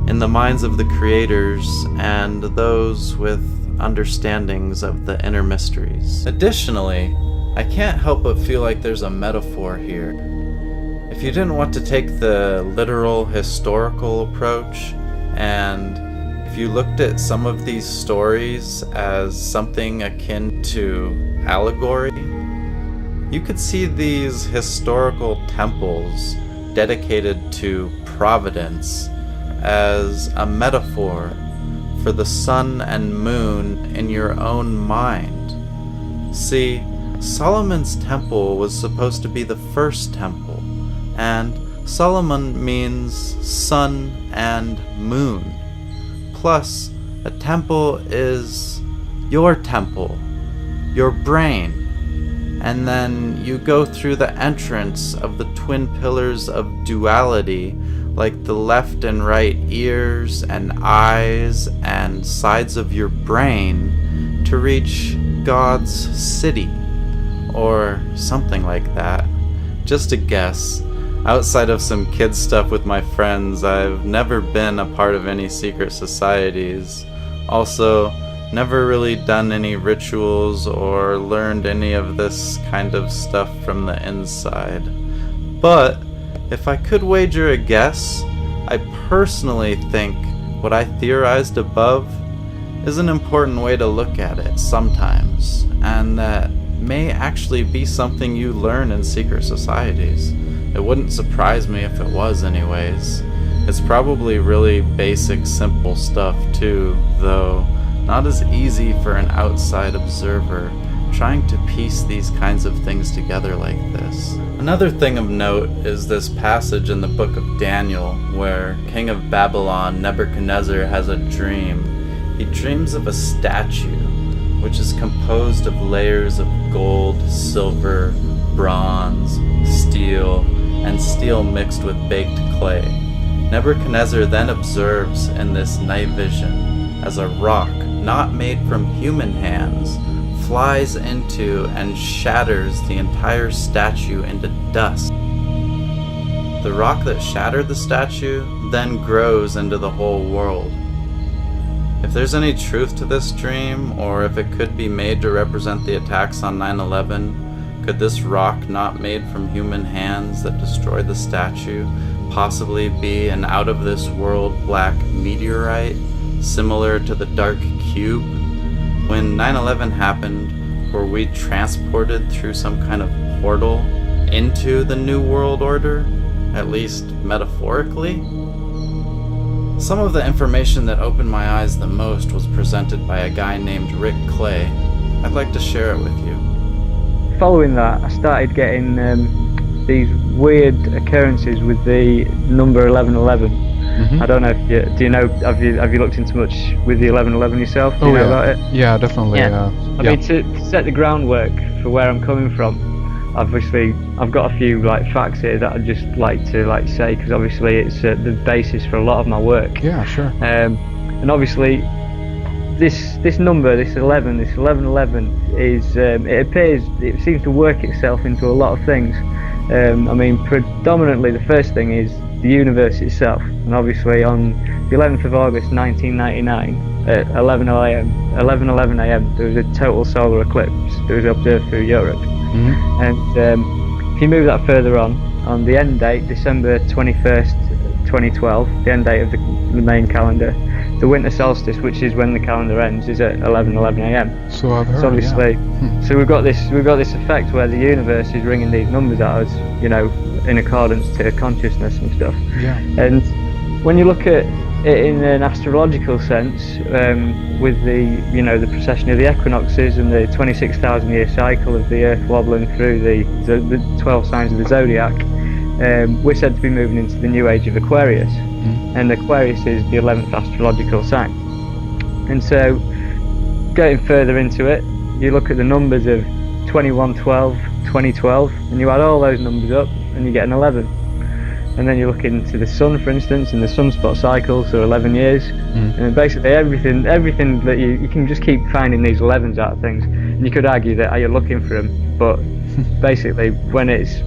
in the minds of the creators and those with understandings of the inner mysteries. Additionally, I can't help but feel like there's a metaphor here. If you didn't want to take the literal historical approach, and if you looked at some of these stories as something akin to allegory, you could see these historical temples dedicated to Providence as a metaphor for the sun and moon in your own mind. See, Solomon's temple was supposed to be the first temple, and Solomon means sun and moon. Plus, a temple is your temple, your brain. And then you go through the entrance of the twin pillars of duality, like the left and right ears and eyes and sides of your brain, to reach God's city, or something like that. Just a guess. Outside of some kid stuff with my friends, I've never been a part of any secret societies. Also, never really done any rituals or learned any of this kind of stuff from the inside. But if I could wager a guess, I personally think what I theorized above is an important way to look at it sometimes, and that may actually be something you learn in secret societies. It wouldn't surprise me if it was anyways. It's probably really basic, simple stuff too, though not as easy for an outside observer trying to piece these kinds of things together like this. Another thing of note is this passage in the book of Daniel where King of Babylon Nebuchadnezzar has a dream. He dreams of a statue which is composed of layers of gold, silver, bronze, steel, and steel mixed with baked clay. Nebuchadnezzar then observes in this night vision as a rock not made from human hands flies into and shatters the entire statue into dust. The rock that shattered the statue then grows into the whole world. If there's any truth to this dream, or if it could be made to represent the attacks on 9/11, could this rock not made from human hands that destroyed the statue possibly be an out-of-this-world black meteorite, similar to the dark cube? When 9/11 happened, were we transported through some kind of portal into the New World Order, at least metaphorically? Some of the information that opened my eyes the most was presented by a guy named Rick Clay. I'd like to share it with you. Following that, I started getting these weird occurrences with the number 1111. I don't know if you, do you know, have you looked into much with the 1111 yourself? Do you know about it? Yeah, definitely. I mean, to set the groundwork for where I'm coming from, obviously I've got a few facts here that I'd just like to say, because obviously it's the basis for a lot of my work. Yeah, sure. And obviously this number, this 1111 is it seems to work itself into a lot of things. I mean, predominantly the first thing is the universe itself, and obviously on the 11th of August 1999 at 11:11 a.m. there was a total solar eclipse that was observed through Europe. And if you move that further on the end date, December 21st 2012, the end date of the main calendar, the winter solstice, which is when the calendar ends, is at 11:11 a.m. So I've heard. So obviously, so we've got this effect where the universe is ringing these numbers at us, you know, in accordance to consciousness and stuff. Yeah. And when you look at it in an astrological sense, with the precession of the equinoxes and the 26,000 year cycle of the Earth wobbling through the 12 signs of the zodiac, we're said to be moving into the new age of Aquarius, and Aquarius is the 11th astrological sign. And so, getting further into it, you look at the numbers of 2112, 2012, and you add all those numbers up, and you get an 11. And then you look into the sun, for instance, and the sunspot cycles are 11 years, and basically everything that you can just keep finding these 11s out of things. And you could argue that, are you looking for them? But basically, when it's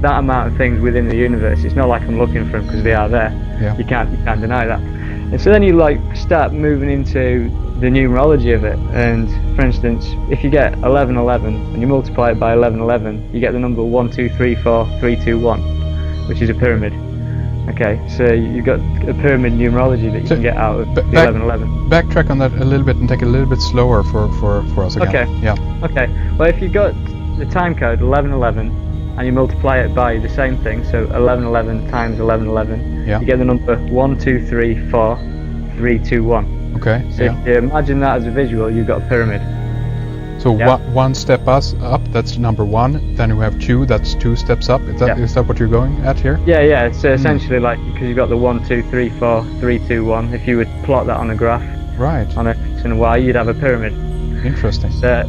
that amount of things within the universe, it's not like I'm looking for them, because they are there. Yeah. You can't deny that. And so then you start moving into the numerology of it. And for instance, if you get 1111 and you multiply it by 1111, you get the number 1 2 3 4 3 2 1, which is a pyramid. Okay, so you've got a pyramid numerology that you can get out of the 1111. Backtrack on that a little bit and take it a little bit slower for us again. Okay. Yeah. Okay. Well, if you've got the time code 1111 and you multiply it by the same thing, so 1111 times 1111, Yeah. you get the number 1 2 3 4 3 2 1. Okay. So if you imagine that as a visual, you've got a pyramid. So Yeah. one step up, that's number 1. Then we have 2, that's 2 steps up. Is that what you're going at here? Yeah. It's essentially like, because you've got the 1 2 3 4 3 2 1. If you would plot that on a graph, Right. on X and Y, you'd have a pyramid. Interesting. So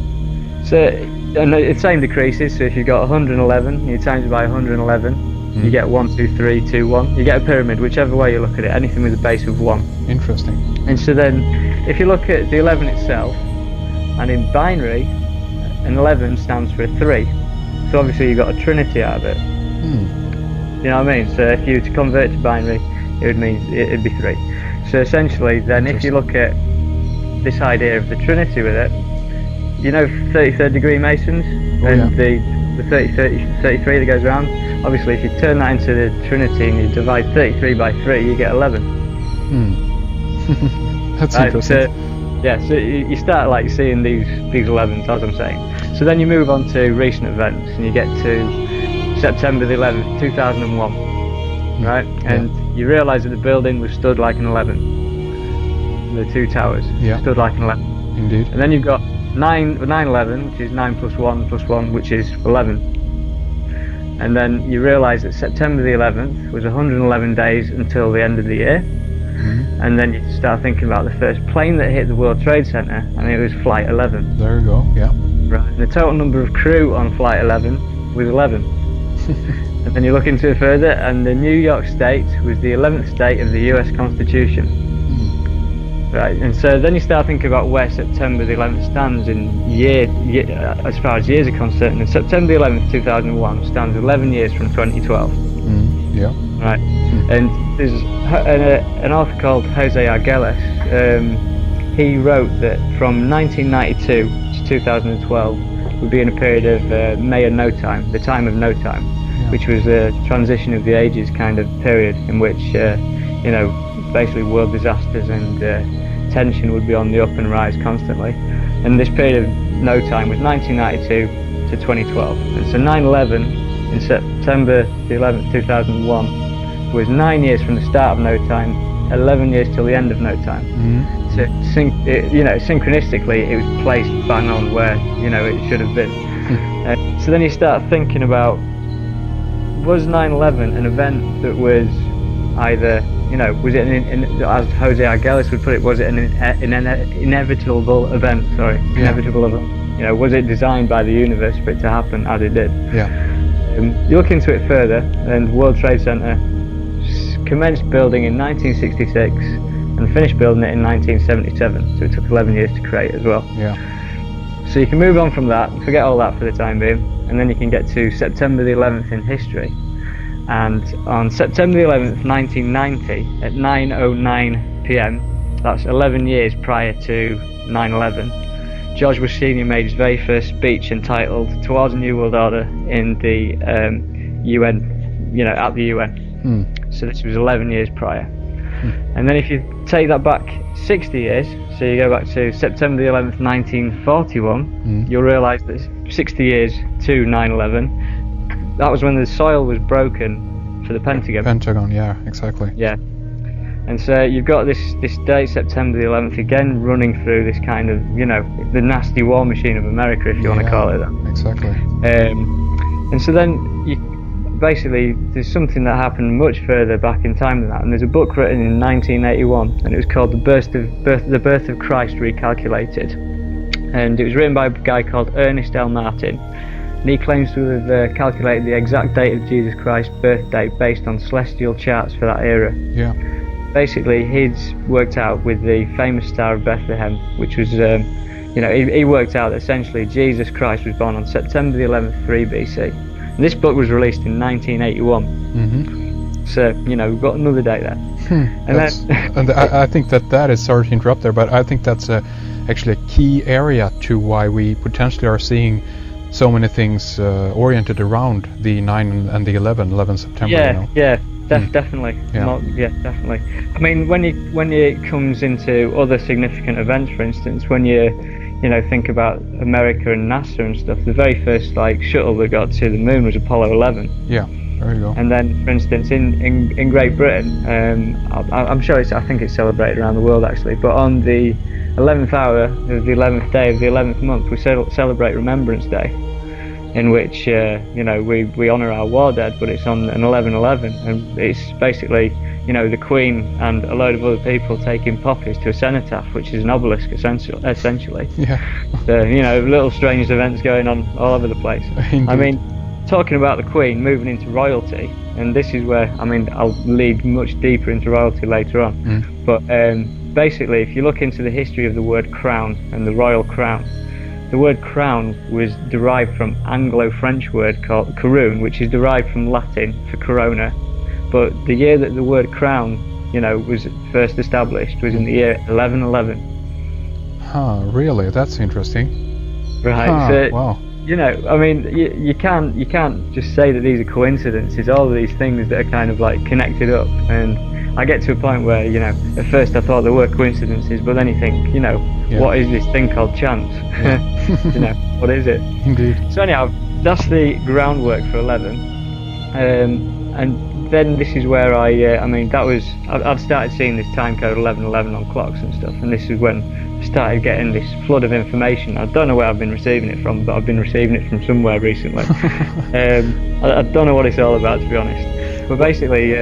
and the same decreases. So if you've got 111, you times it by 111, you get 1 2 3 2 1. You get a pyramid, whichever way you look at it. Anything with a base of 1. Interesting. And so then, if you look at the 11 itself, and in binary, an 11 stands for a 3. So obviously you've got a trinity out of it. You know what I mean? So if you were to convert to binary, it would mean it'd be 3. So essentially, then if you look at this idea of the trinity with it, you know 33rd degree Masons and the 33 that goes around. Obviously, if you turn that into the trinity and you divide 33 by 3, you get 11. That's Right, interesting. So you start like seeing these 11s, as I'm saying. So then you move on to recent events and you get to September the 11th, 2001, right? And you realise that the building was stood like an 11. The 2 towers stood like an 11. Indeed. And then you've got 9/11, which is 9 plus 1 plus 1, which is 11. And then you realise that September the 11th was 111 days until the end of the year. And then you start thinking about the first plane that hit the World Trade Center, and it was Flight 11. There you go, yeah. Right. And the total number of crew on Flight 11 was 11. And then you look into it further, and the New York State was the 11th state of the US Constitution. Right. And so then you start thinking about where September the 11th stands in year as far as years are concerned. And September the 11th, 2001 stands 11 years from 2012. Yeah. Right. And there's an author called Jose Arguelles. He wrote that from 1992 to 2012 would be in a period of May of No Time, the time of no time, which was a transition of the ages kind of period in which, basically world disasters and tension would be on the up and rise constantly. And this period of no time was 1992 to 2012. And so 9/11 in September the 11th, 2001 was 9 years from the start of no time, 11 years till the end of no time. So synchronistically it was placed bang on where it should have been. So then you start thinking about, was 9/11 an event that was either, was it as Jose Arguelles would put it, was it an inevitable event? Inevitable event. Was it designed by the universe for it to happen as it did? Yeah. You look into it further, and World Trade Center commenced building in 1966 and finished building it in 1977. So it took 11 years to create as well. Yeah. So you can move on from that, forget all that for the time being, and then you can get to September the 11th in history. And on September the 11th, 1990, at 9:09 p.m., that's 11 years prior to 9/11, George Bush Sr. made his very first speech entitled "Towards a New World Order" in the UN, at the UN. So this was 11 years prior. And then if you take that back 60 years, so you go back to September the 11th, 1941, you'll realise that 60 years to 9/11, that was when the soil was broken for the Pentagon. Pentagon, yeah, exactly. Yeah. And so you've got this date, September the 11th, again running through this kind of, the nasty war machine of America, if you want to call it that. Exactly. And so then basically there's something that happened much further back in time than that, and there's a book written in 1981, and it was called The Birth of Christ Recalculated, and it was written by a guy called Ernest L. Martin, and he claims to have calculated the exact date of Jesus Christ's birth date based on celestial charts for that era. Yeah. Basically, he's worked out with the famous Star of Bethlehem, which was, he worked out that essentially Jesus Christ was born on September the 11th, 3 BC. And this book was released in 1981. So, you know, we've got another day there. And I think that is, sorry to interrupt there, but I think that's actually a key area to why we potentially are seeing so many things oriented around the 9 and the 11 September. Yeah, you know? yeah, definitely. Yeah. Definitely. I mean, when it comes into other significant events, for instance, when you think about America and NASA and stuff, the very first shuttle that got to the moon was Apollo 11. Yeah, there you go. And then, for instance, in Great Britain, I'm sure I think it's celebrated around the world actually, but on the 11th hour of the 11th day of the 11th month, we celebrate Remembrance Day, in which we honour our war dead, but it's on an 11/11, and it's basically the Queen and a load of other people taking poppies to a cenotaph, which is an obelisk essentially. Yeah. So, little strange events going on all over the place. Indeed. I mean, talking about the Queen moving into royalty, and this is where I'll lead much deeper into royalty later on. But basically, if you look into the history of the word crown and the royal crown, the word crown was derived from Anglo-French word called couronne, which is derived from Latin for corona. But the year that the word crown, was first established was in the year 1111. Huh, really? That's interesting. Right. Huh, So, wow. you can't just say that these are coincidences. All of these things that are kind of connected up, and I get to a point where at first I thought there were coincidences, but then you think, what is this thing called chance? Yeah. What is it? Indeed. So anyhow, that's the groundwork for 11, and then this is where I'd started seeing this time code 1111 on clocks and stuff, and this is when I started getting this flood of information. I don't know where I've been receiving it from, but I've been receiving it from somewhere recently. I don't know what it's all about, to be honest. But basically,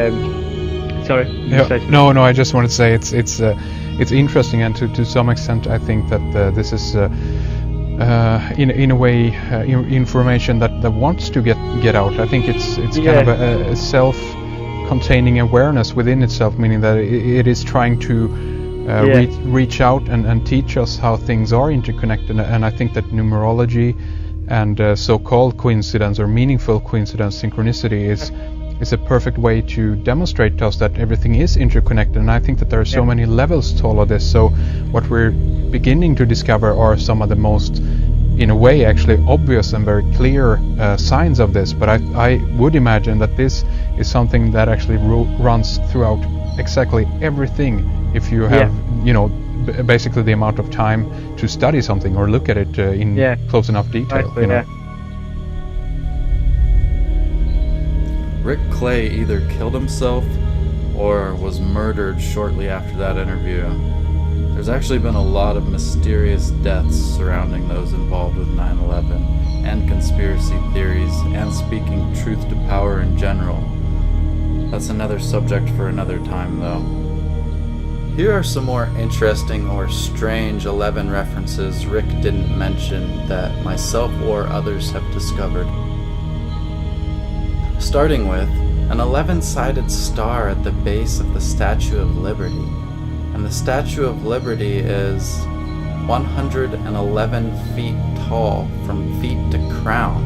sorry. Yeah, no, I just wanted to say it's interesting, and to some extent I think that this is in a way information that wants to get out. I think it's kind of a self-containing awareness within itself, meaning that it is trying to reach out and teach us how things are interconnected. And I think that numerology and so-called coincidence or meaningful coincidence, synchronicity, is a perfect way to demonstrate to us that everything is interconnected. And I think that there are so many levels to all of this. So what we're beginning to discover are some of the most, in a way, actually obvious and very clear signs of this. But I would imagine that this is something that actually runs throughout exactly everything. If you have, basically the amount of time to study something or look at it in close enough detail. Rick Clay either killed himself or was murdered shortly after that interview. There's actually been a lot of mysterious deaths surrounding those involved with 9/11 and conspiracy theories and speaking truth to power in general. That's another subject for another time, though. Here are some more interesting or strange 11 references Rick didn't mention that myself or others have discovered. Starting with an 11-sided star at the base of the Statue of Liberty. And the Statue of Liberty is 111 feet tall from feet to crown.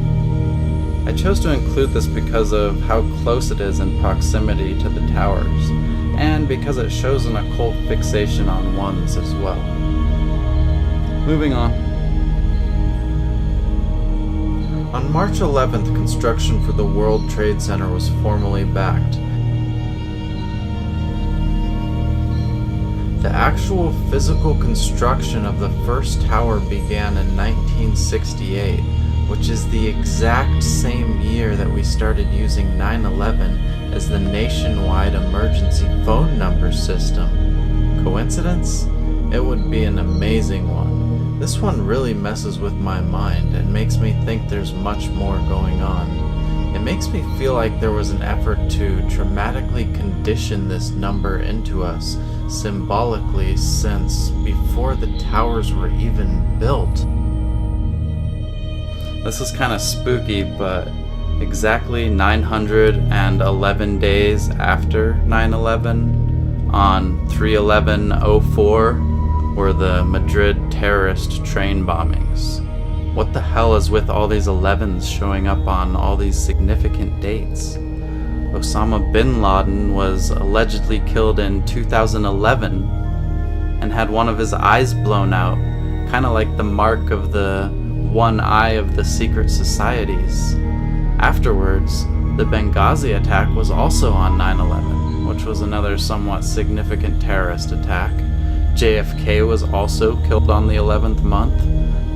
I chose to include this because of how close it is in proximity to the towers, and because it shows an occult fixation on ones as well. Moving on. On March 11th, construction for the World Trade Center was formally backed. The actual physical construction of the first tower began in 1968, which is the exact same year that we started using 9/11 as the nationwide emergency phone number system. Coincidence? It would be an amazing one. This one really messes with my mind and makes me think there's much more going on. It makes me feel like there was an effort to dramatically condition this number into us symbolically since before the towers were even built. This is kind of spooky, but exactly 911 days after 9/11, on 3/11/04, were the Madrid terrorist train bombings. What the hell is with all these 11s showing up on all these significant dates? Osama bin Laden was allegedly killed in 2011 and had one of his eyes blown out, kind of like the mark of the one eye of the secret societies. Afterwards, the Benghazi attack was also on 9/11, which was another somewhat significant terrorist attack. JFK was also killed on the 11th month,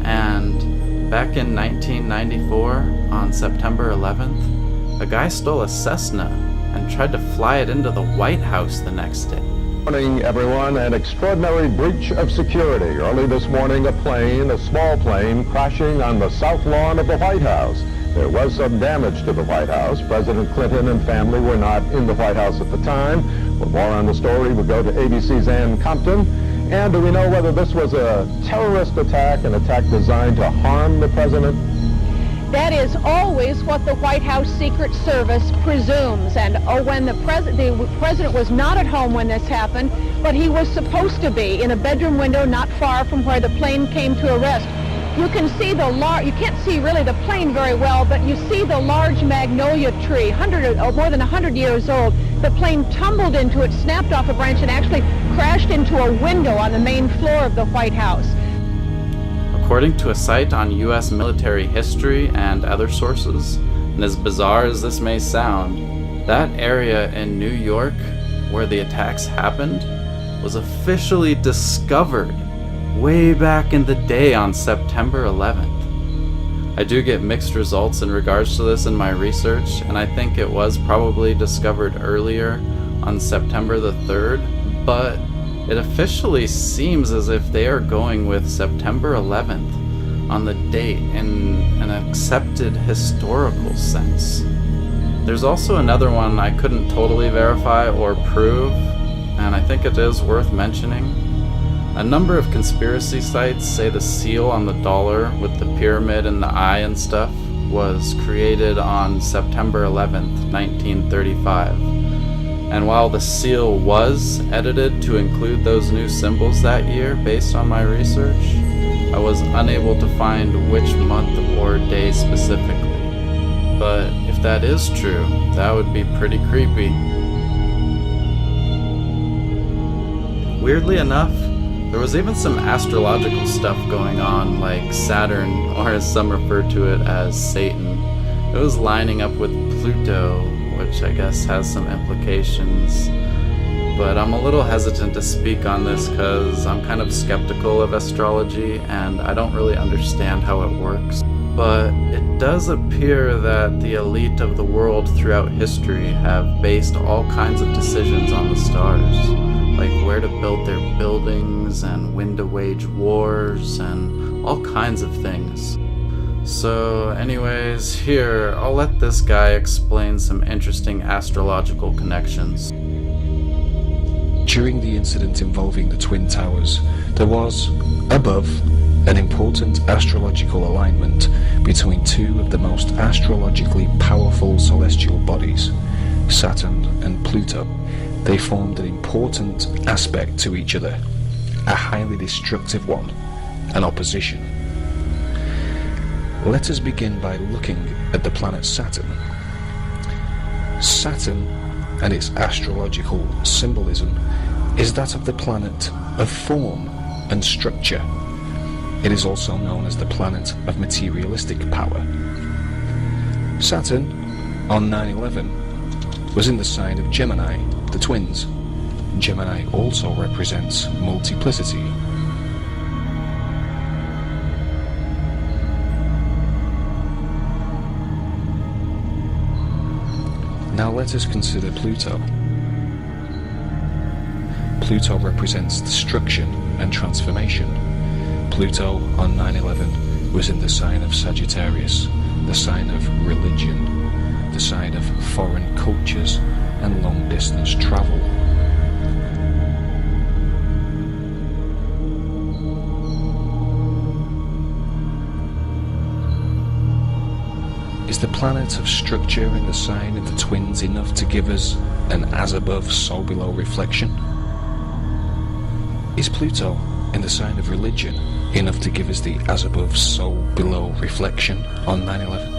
and back in 1994, on September 11th, a guy stole a Cessna and tried to fly it into the White House the next day. Morning, everyone. An extraordinary breach of security. Early this morning, a small plane, crashing on the south lawn of the White House. There was some damage to the White House. President Clinton and family were not in the White House at the time. For more on the story, we go to ABC's Ann Compton. And do we know whether this was a terrorist attack, an attack designed to harm the president? That is always what the White House Secret Service presumes. And when the president was not at home when this happened, but he was supposed to be in a bedroom window not far from where the plane came to arrest. You can see you can't see really the plane very well, but you see the large magnolia tree, more than 100 years old. The plane tumbled into it, snapped off a branch, and actually crashed into a window on the main floor of the White House. According to a site on U.S. military history and other sources, and as bizarre as this may sound, that area in New York where the attacks happened was officially discovered way back in the day on September 11th. I do get mixed results in regards to this in my research, and I think it was probably discovered earlier on September the 3rd, but it officially seems as if they are going with September 11th on the date in an accepted historical sense. There's also another one I couldn't totally verify or prove, and I think it is worth mentioning. A number of conspiracy sites say the seal on the dollar with the pyramid and the eye and stuff was created on September 11th, 1935. And while the seal was edited to include those new symbols that year based on my research, I was unable to find which month or day specifically. But if that is true, that would be pretty creepy. Weirdly enough, there was even some astrological stuff going on, like Saturn, or as some refer to it as Satan. It was lining up with Pluto, which I guess has some implications. But I'm a little hesitant to speak on this because I'm kind of skeptical of astrology and I don't really understand how it works. But it does appear that the elite of the world throughout history have based all kinds of decisions on the stars, like where to build their buildings and when to wage wars and all kinds of things. So anyways, here, I'll let this guy explain some interesting astrological connections. During the incident involving the Twin Towers, there was, above, an important astrological alignment between two of the most astrologically powerful celestial bodies, Saturn and Pluto. They formed an important aspect to each other, a highly destructive one, an opposition. Let us begin by looking at the planet Saturn. Saturn and its astrological symbolism is that of the planet of form and structure. It is also known as the planet of materialistic power. Saturn, on 9/11, was in the sign of Gemini, the twins. Gemini also represents multiplicity. Now let us consider Pluto. Pluto represents destruction and transformation. Pluto on 9/11 was in the sign of Sagittarius, the sign of religion, the sign of foreign cultures and long-distance travel. Is the planet of structure in the sign of the twins enough to give us an as above, so below reflection? Is Pluto in the sign of religion enough to give us the as above, so below reflection on 9/11?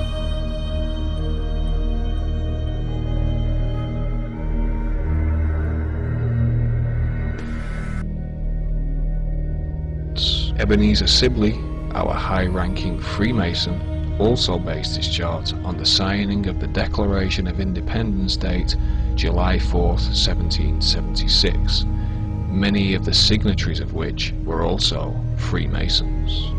Ebenezer Sibley, our high-ranking Freemason, also based his chart on the signing of the Declaration of Independence date July 4th, 1776, many of the signatories of which were also Freemasons.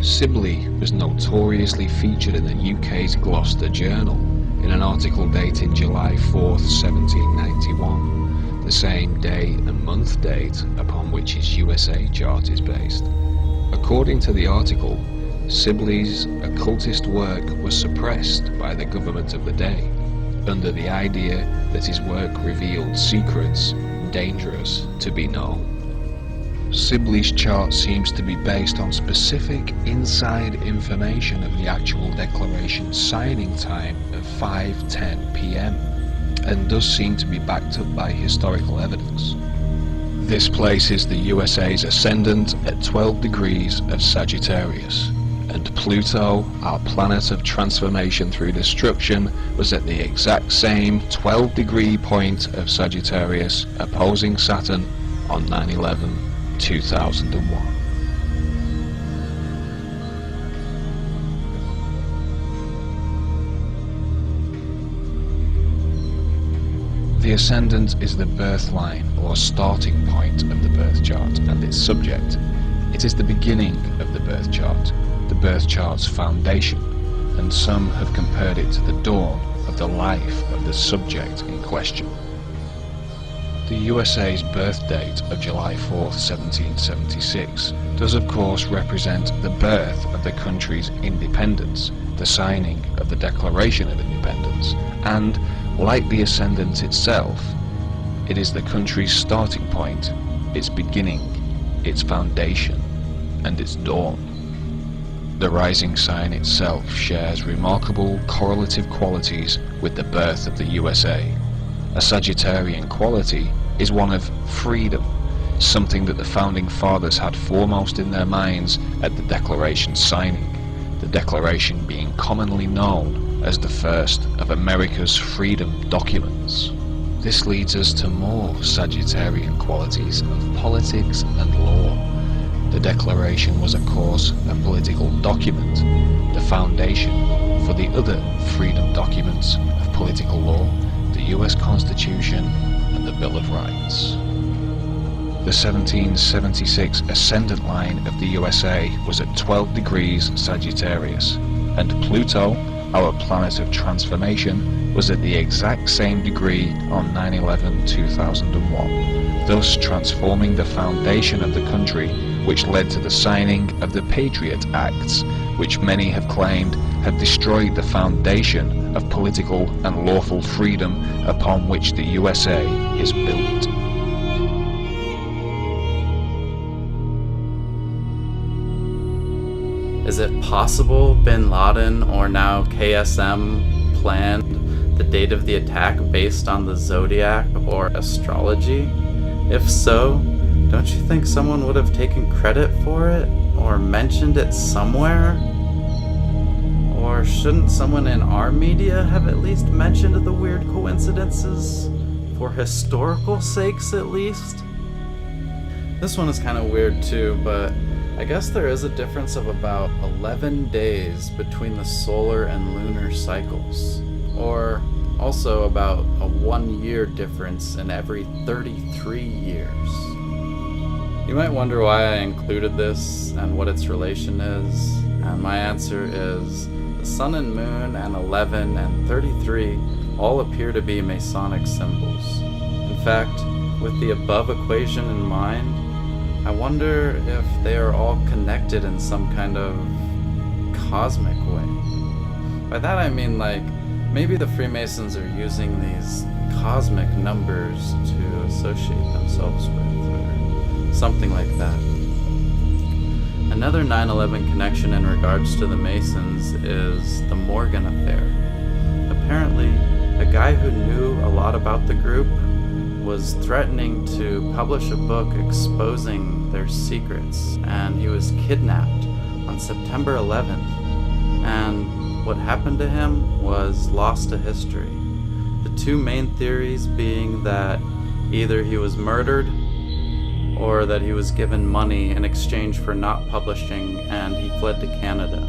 Sibley was notoriously featured in the UK's Gloucester Journal in an article dated July 4th, 1791, the same day and month date upon which his USA chart is based. According to the article, Sibley's occultist work was suppressed by the government of the day, under the idea that his work revealed secrets dangerous to be known. Sibley's chart seems to be based on specific inside information of the actual declaration signing time of 5:10 p.m. and does seem to be backed up by historical evidence. This places the USA's ascendant at 12 degrees of Sagittarius, and Pluto, our planet of transformation through destruction, was at the exact same 12-degree point of Sagittarius, opposing Saturn on 9/11/2001. The ascendant is the birth line or starting point of the birth chart and its subject. It is the beginning of the birth chart's foundation, and some have compared it to the dawn of the life of the subject in question. The USA's birth date of July 4th, 1776 does of course represent the birth of the country's independence, the signing of the Declaration of Independence, and, like the ascendant itself, it is the country's starting point, its beginning, its foundation, and its dawn. The rising sign itself shares remarkable correlative qualities with the birth of the USA. A Sagittarian quality is one of freedom, something that the founding fathers had foremost in their minds at the Declaration signing, the Declaration being commonly known as the first of America's freedom documents. This leads us to more Sagittarian qualities of politics and law. The Declaration was of course a political document, the foundation for the other freedom documents of political law, the US Constitution and the Bill of Rights. The 1776 ascendant line of the USA was at 12 degrees Sagittarius, and Pluto, our planet of transformation, was at the exact same degree on 9/11/2001, thus transforming the foundation of the country, which led to the signing of the Patriot Acts, which many have claimed have destroyed the foundation of political and lawful freedom upon which the USA is built. Is it possible Bin Laden, or now KSM, planned the date of the attack based on the zodiac or astrology? If so, don't you think someone would have taken credit for it or mentioned it somewhere? Or shouldn't someone in our media have at least mentioned the weird coincidences? For historical sakes, at least? This one is kind of weird too, but I guess there is a difference of about 11 days between the solar and lunar cycles, or also about a 1-year difference in every 33 years. You might wonder why I included this and what its relation is, and my answer is the sun and moon and 11 and 33 all appear to be Masonic symbols. In fact, with the above equation in mind, I wonder if they are all connected in some kind of cosmic way. By that I mean, like, maybe the Freemasons are using these cosmic numbers to associate themselves with, or something like that. Another 9/11 connection in regards to the Masons is the Morgan affair. Apparently, a guy who knew a lot about the group was threatening to publish a book exposing their secrets, and he was kidnapped on September 11th, and what happened to him was lost to history. The two main theories being that either he was murdered or that he was given money in exchange for not publishing and he fled to Canada.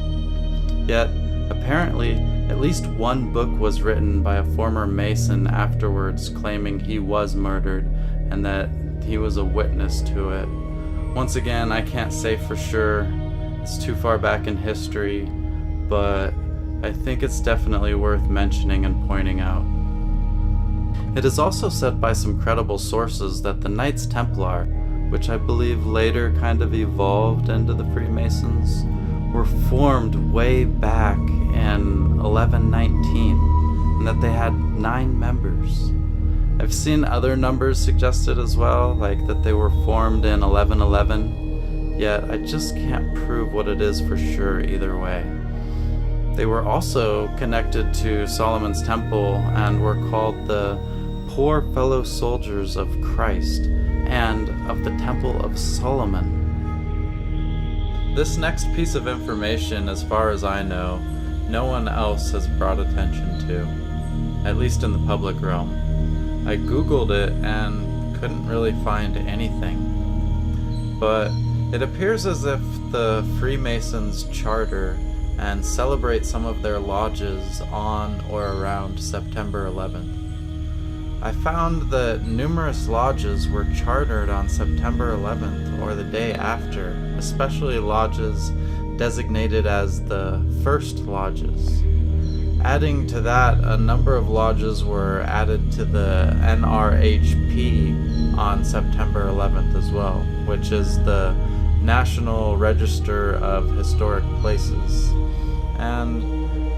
Yet, apparently, at least one book was written by a former Mason afterwards claiming he was murdered and that he was a witness to it. Once again, I can't say for sure. It's too far back in history, but I think it's definitely worth mentioning and pointing out. It is also said by some credible sources that the Knights Templar, which I believe later kind of evolved into the Freemasons, were formed way back in 1119, and that they had 9 members. I've seen other numbers suggested as well, like that they were formed in 1111, yet I just can't prove what it is for sure either way. They were also connected to Solomon's Temple and were called the Poor Fellow Soldiers of Christ and of the Temple of Solomon. This next piece of information, as far as I know, no one else has brought attention to, at least in the public realm. I googled it and couldn't really find anything. But it appears as if the Freemasons charter and celebrate some of their lodges on or around September 11th. I found that numerous lodges were chartered on September 11th or the day after, especially lodges designated as the first lodges. Adding to that, a number of lodges were added to the NRHP on September 11th as well, which is the National Register of Historic Places. And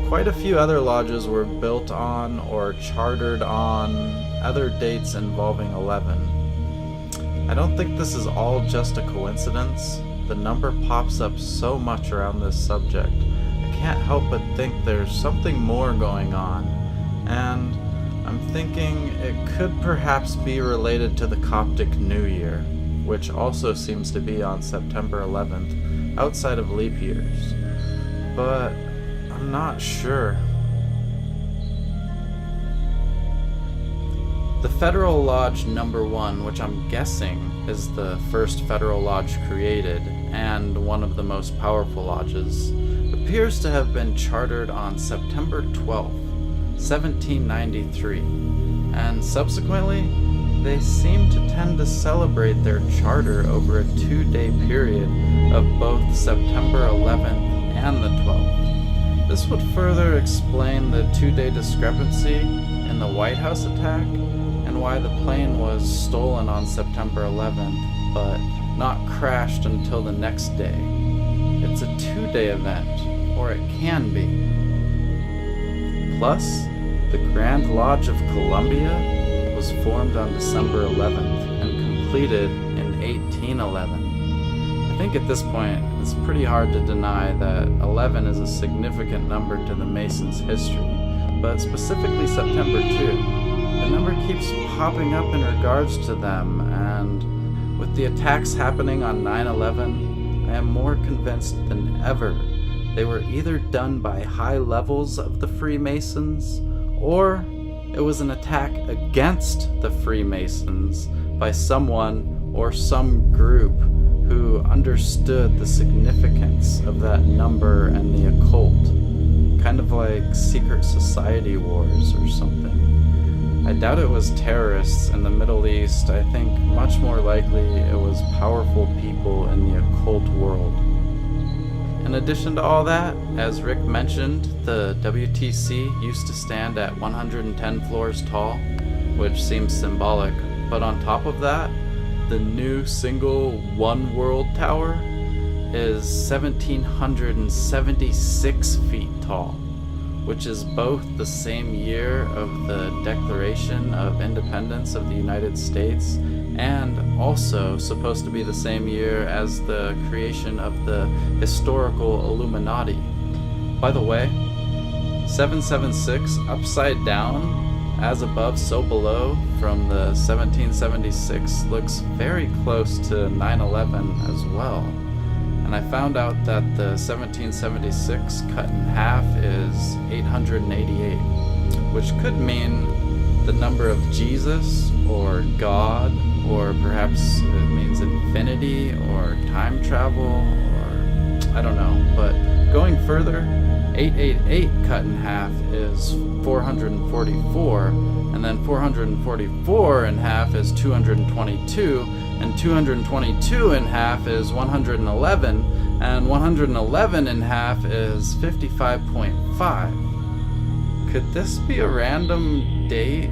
quite a few other lodges were built on or chartered on other dates involving 11. I don't think this is all just a coincidence. The number pops up so much around this subject. I can't help but think there's something more going on, and I'm thinking it could perhaps be related to the Coptic New Year, which also seems to be on September 11th, outside of leap years. But I'm not sure. The Federal Lodge Number 1, which I'm guessing is the first Federal Lodge created and one of the most powerful lodges, appears to have been chartered on September 12th, 1793, and subsequently they seem to tend to celebrate their charter over a 2-day period of both September 11th and the 12th. This would further explain the 2-day discrepancy in the White House attack and why the plane was stolen on September 11th, but not crashed until the next day. It's a 2-day event, or it can be. Plus, the Grand Lodge of Columbia was formed on December 11th and completed in 1811. I think at this point, it's pretty hard to deny that 11 is a significant number to the Masons' history, but specifically September 2. The number keeps popping up in regards to them, and with the attacks happening on 9/11, I am more convinced than ever they were either done by high levels of the Freemasons, or it was an attack against the Freemasons by someone or some group who understood the significance of that number and the occult, kind of like secret society wars or something. I doubt it was terrorists in the Middle East. I think much more likely it was powerful people in the occult world. In addition to all that, as Rick mentioned, the WTC used to stand at 110 floors tall, which seems symbolic, but on top of that, the new single One World Tower is 1,776 feet tall, which is both the same year of the Declaration of Independence of the United States and also supposed to be the same year as the creation of the historical Illuminati. By the way, 776 upside down, as above so below from the 1776 looks very close to 9/11 as well. And I found out that the 1776 cut in half is 888, which could mean the number of Jesus or God or perhaps it means infinity or time travel, or I don't know. But going further, 888 cut in half is 444, and then 444 in half is 222, and 222 in half is 111, and 111 in half is 55.5. Could this be a random date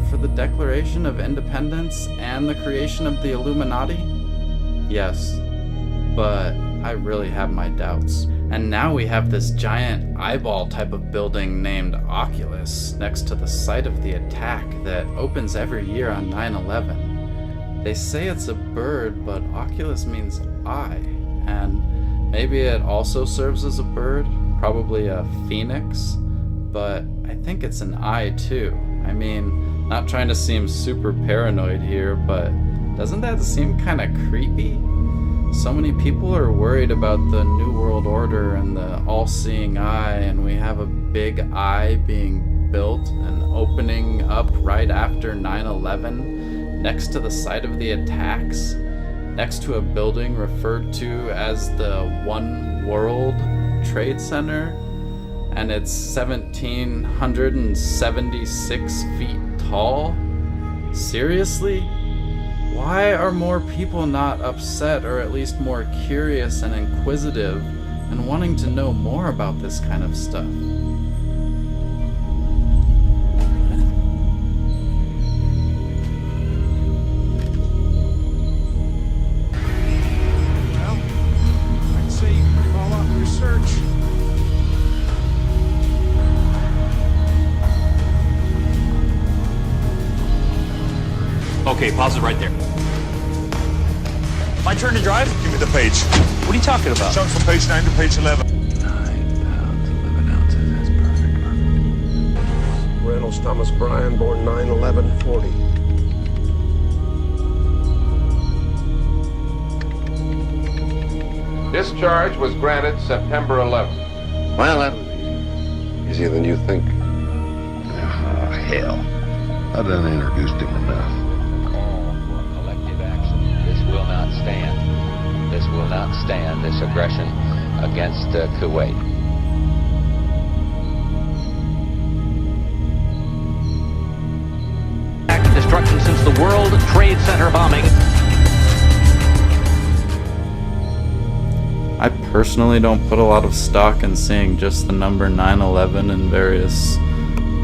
for the Declaration of Independence and the creation of the Illuminati? Yes, but I really have my doubts. And now we have this giant eyeball type of building named Oculus next to the site of the attack that opens every year on 9/11. They say it's a bird, but Oculus means eye, and maybe it also serves as a bird, probably a phoenix, but I think it's an eye too. I mean, not trying to seem super paranoid here, but doesn't that seem kind of creepy? So many people are worried about the New World Order and the all-seeing eye, and we have a big eye being built and opening up right after 9/11 next to the site of the attacks, next to a building referred to as the One World Trade Center, and it's 1,776 feet tall? Seriously? Why are more people not upset, or at least more curious and inquisitive and wanting to know more about this kind of stuff? Well, I'd say you can call off your search. Okay, pause it right there. My turn to drive? Give me the page. What are you talking about? Jump from page 9 to page 11. 9 pounds, 11 ounces. That's perfect. Reynolds Thomas Bryan, born 9/11/40. Discharge was granted September 11th. Well, that was easier than you think. Oh, hell. I done introduced him enough. This will not stand. This will not stand, this aggression against Kuwait. Destruction since the World Trade Center bombing. I personally don't put a lot of stock in seeing just the number 9/11 in various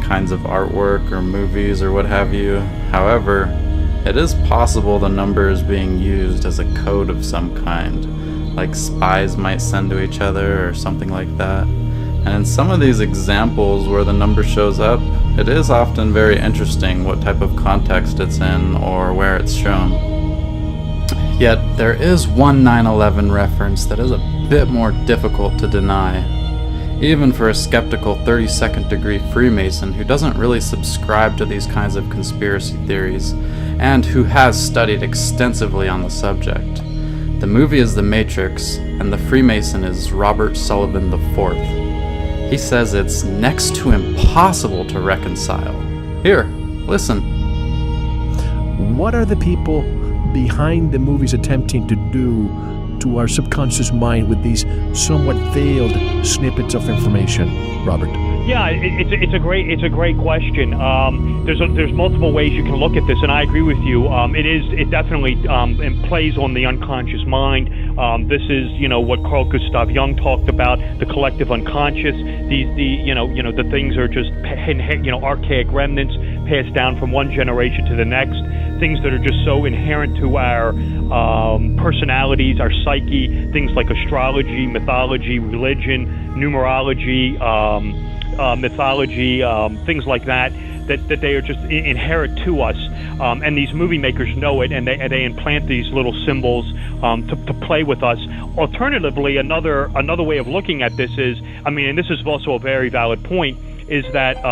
kinds of artwork or movies or what have you. However, it is possible the number is being used as a code of some kind, like spies might send to each other or something like that. And in some of these examples where the number shows up, it is often very interesting what type of context it's in or where it's shown. Yet there is one 9/11 reference that is a bit more difficult to deny, even for a skeptical 32nd degree Freemason who doesn't really subscribe to these kinds of conspiracy theories, and who has studied extensively on the subject. The movie is The Matrix, and the Freemason is Robert Sullivan IV. He says it's next to impossible to reconcile. Here, listen. What are the people behind the movies attempting to do to our subconscious mind with these somewhat veiled snippets of information, Robert? Yeah, it's a great question. There's multiple ways you can look at this, and I agree with you. It definitely plays on the unconscious mind. This is what Carl Gustav Jung talked about, the collective unconscious. The things are just archaic remnants passed down from one generation to the next. Things that are just so inherent to our personalities, our psyche. Things like astrology, mythology, religion, numerology. Mythology, things like that they are just inherent to us, and these movie makers know it, and they implant these little symbols to play with us. Alternatively, another way of looking at this is, and this is also a very valid point, is that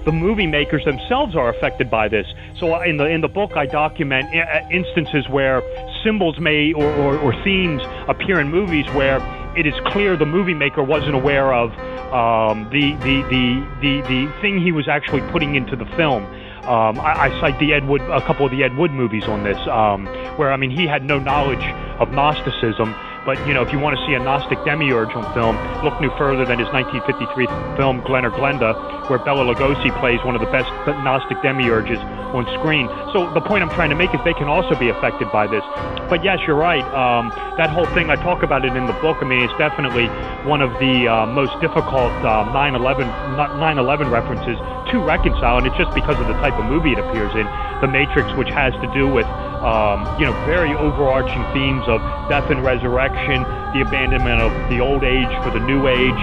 the movie makers themselves are affected by this. So in the book, I document instances where symbols may or themes appear in movies where it is clear the movie maker wasn't aware of the thing he was actually putting into the film. I cite a couple of the Ed Wood movies on this, where, I mean, he had no knowledge of Gnosticism. But, you know, if you want to see a Gnostic demiurge on film, look no further than his 1953 film Glen or Glenda, where Bela Lugosi plays one of the best Gnostic demiurges on screen. So the point I'm trying to make is they can also be affected by this. But yes, you're right. That whole thing, I talk about it in the book. I mean, it's definitely one of the most difficult 9/11 references to reconcile, and it's just because of the type of movie it appears in. The Matrix, which has to do with very overarching themes of death and resurrection, the abandonment of the old age for the new age,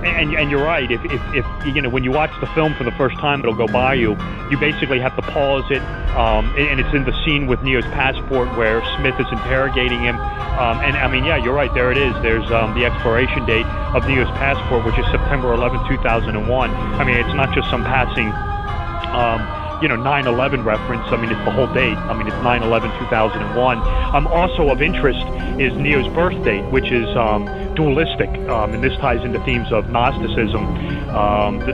and you're right. If when you watch the film for the first time, it'll go by you. You basically have to pause it, and it's in the scene with Neo's passport where Smith is interrogating him. And I mean, yeah, you're right. There it is. There's the expiration date of Neo's passport, which is September 11, 2001. I mean, it's not just some passing 9/11 reference. I mean, it's the whole date. I mean, it's 9/11/2001. Also of interest is Neo's birth date, which is dualistic, and this ties into themes of Gnosticism.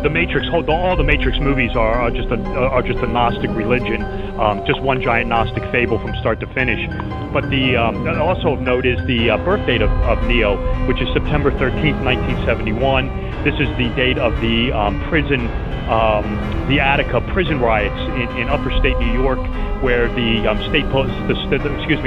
The Matrix, all the Matrix movies are just a Gnostic religion, just one giant Gnostic fable from start to finish. But the also of note is the birth date of Neo, which is September 13th, 1971. This is the date of the the Attica prison riots in upper state New York, where the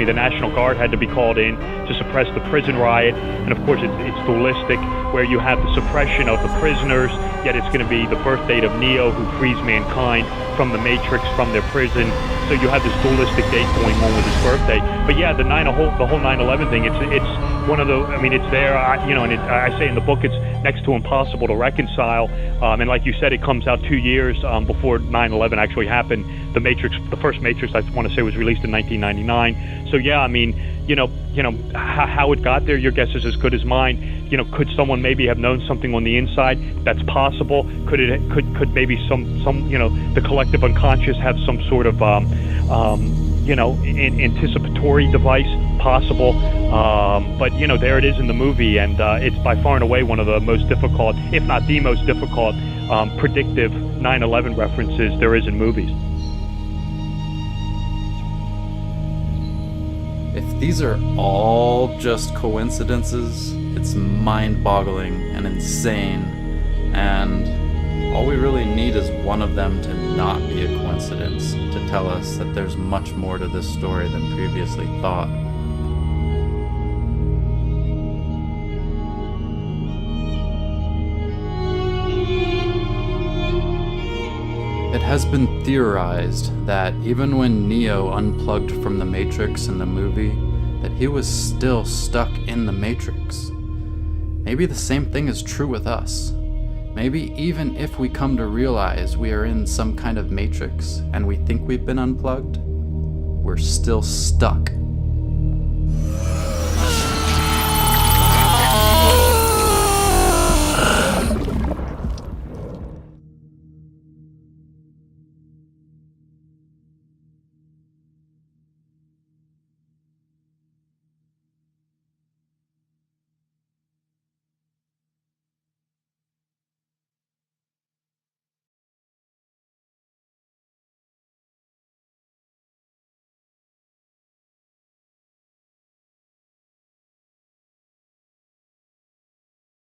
the National Guard had to be called in to suppress the prison riot. And of course, it's dualistic, where you have the suppression of the prisoners, yet it's going to be the birth date of Neo, who frees mankind from the Matrix, from their prison. So you have this dualistic date going on with his birthday. But yeah, the whole 9/11 thing, it's one of the, I mean, it's there, and I say in the book, it's next to impossible to reconcile. And like you said, it comes out 2 years before 9/11 actually happened. The first Matrix, I want to say, was released in 1999. So yeah, I mean, how it got there, your guess is as good as mine. Could someone maybe have known something on the inside? That's possible. Could maybe some the collective unconscious have some sort of anticipatory device? Possible. But there it is in the movie, and it's by far and away one of the most difficult, if not the most difficult, predictive 9/11 references there is in movies. If these are all just coincidences, it's mind-boggling and insane, and all we really need is one of them to not be a coincidence, to tell us that there's much more to this story than previously thought. It has been theorized that even when Neo unplugged from the Matrix in the movie, that he was still stuck in the Matrix. Maybe the same thing is true with us. Maybe even if we come to realize we are in some kind of Matrix and we think we've been unplugged, we're still stuck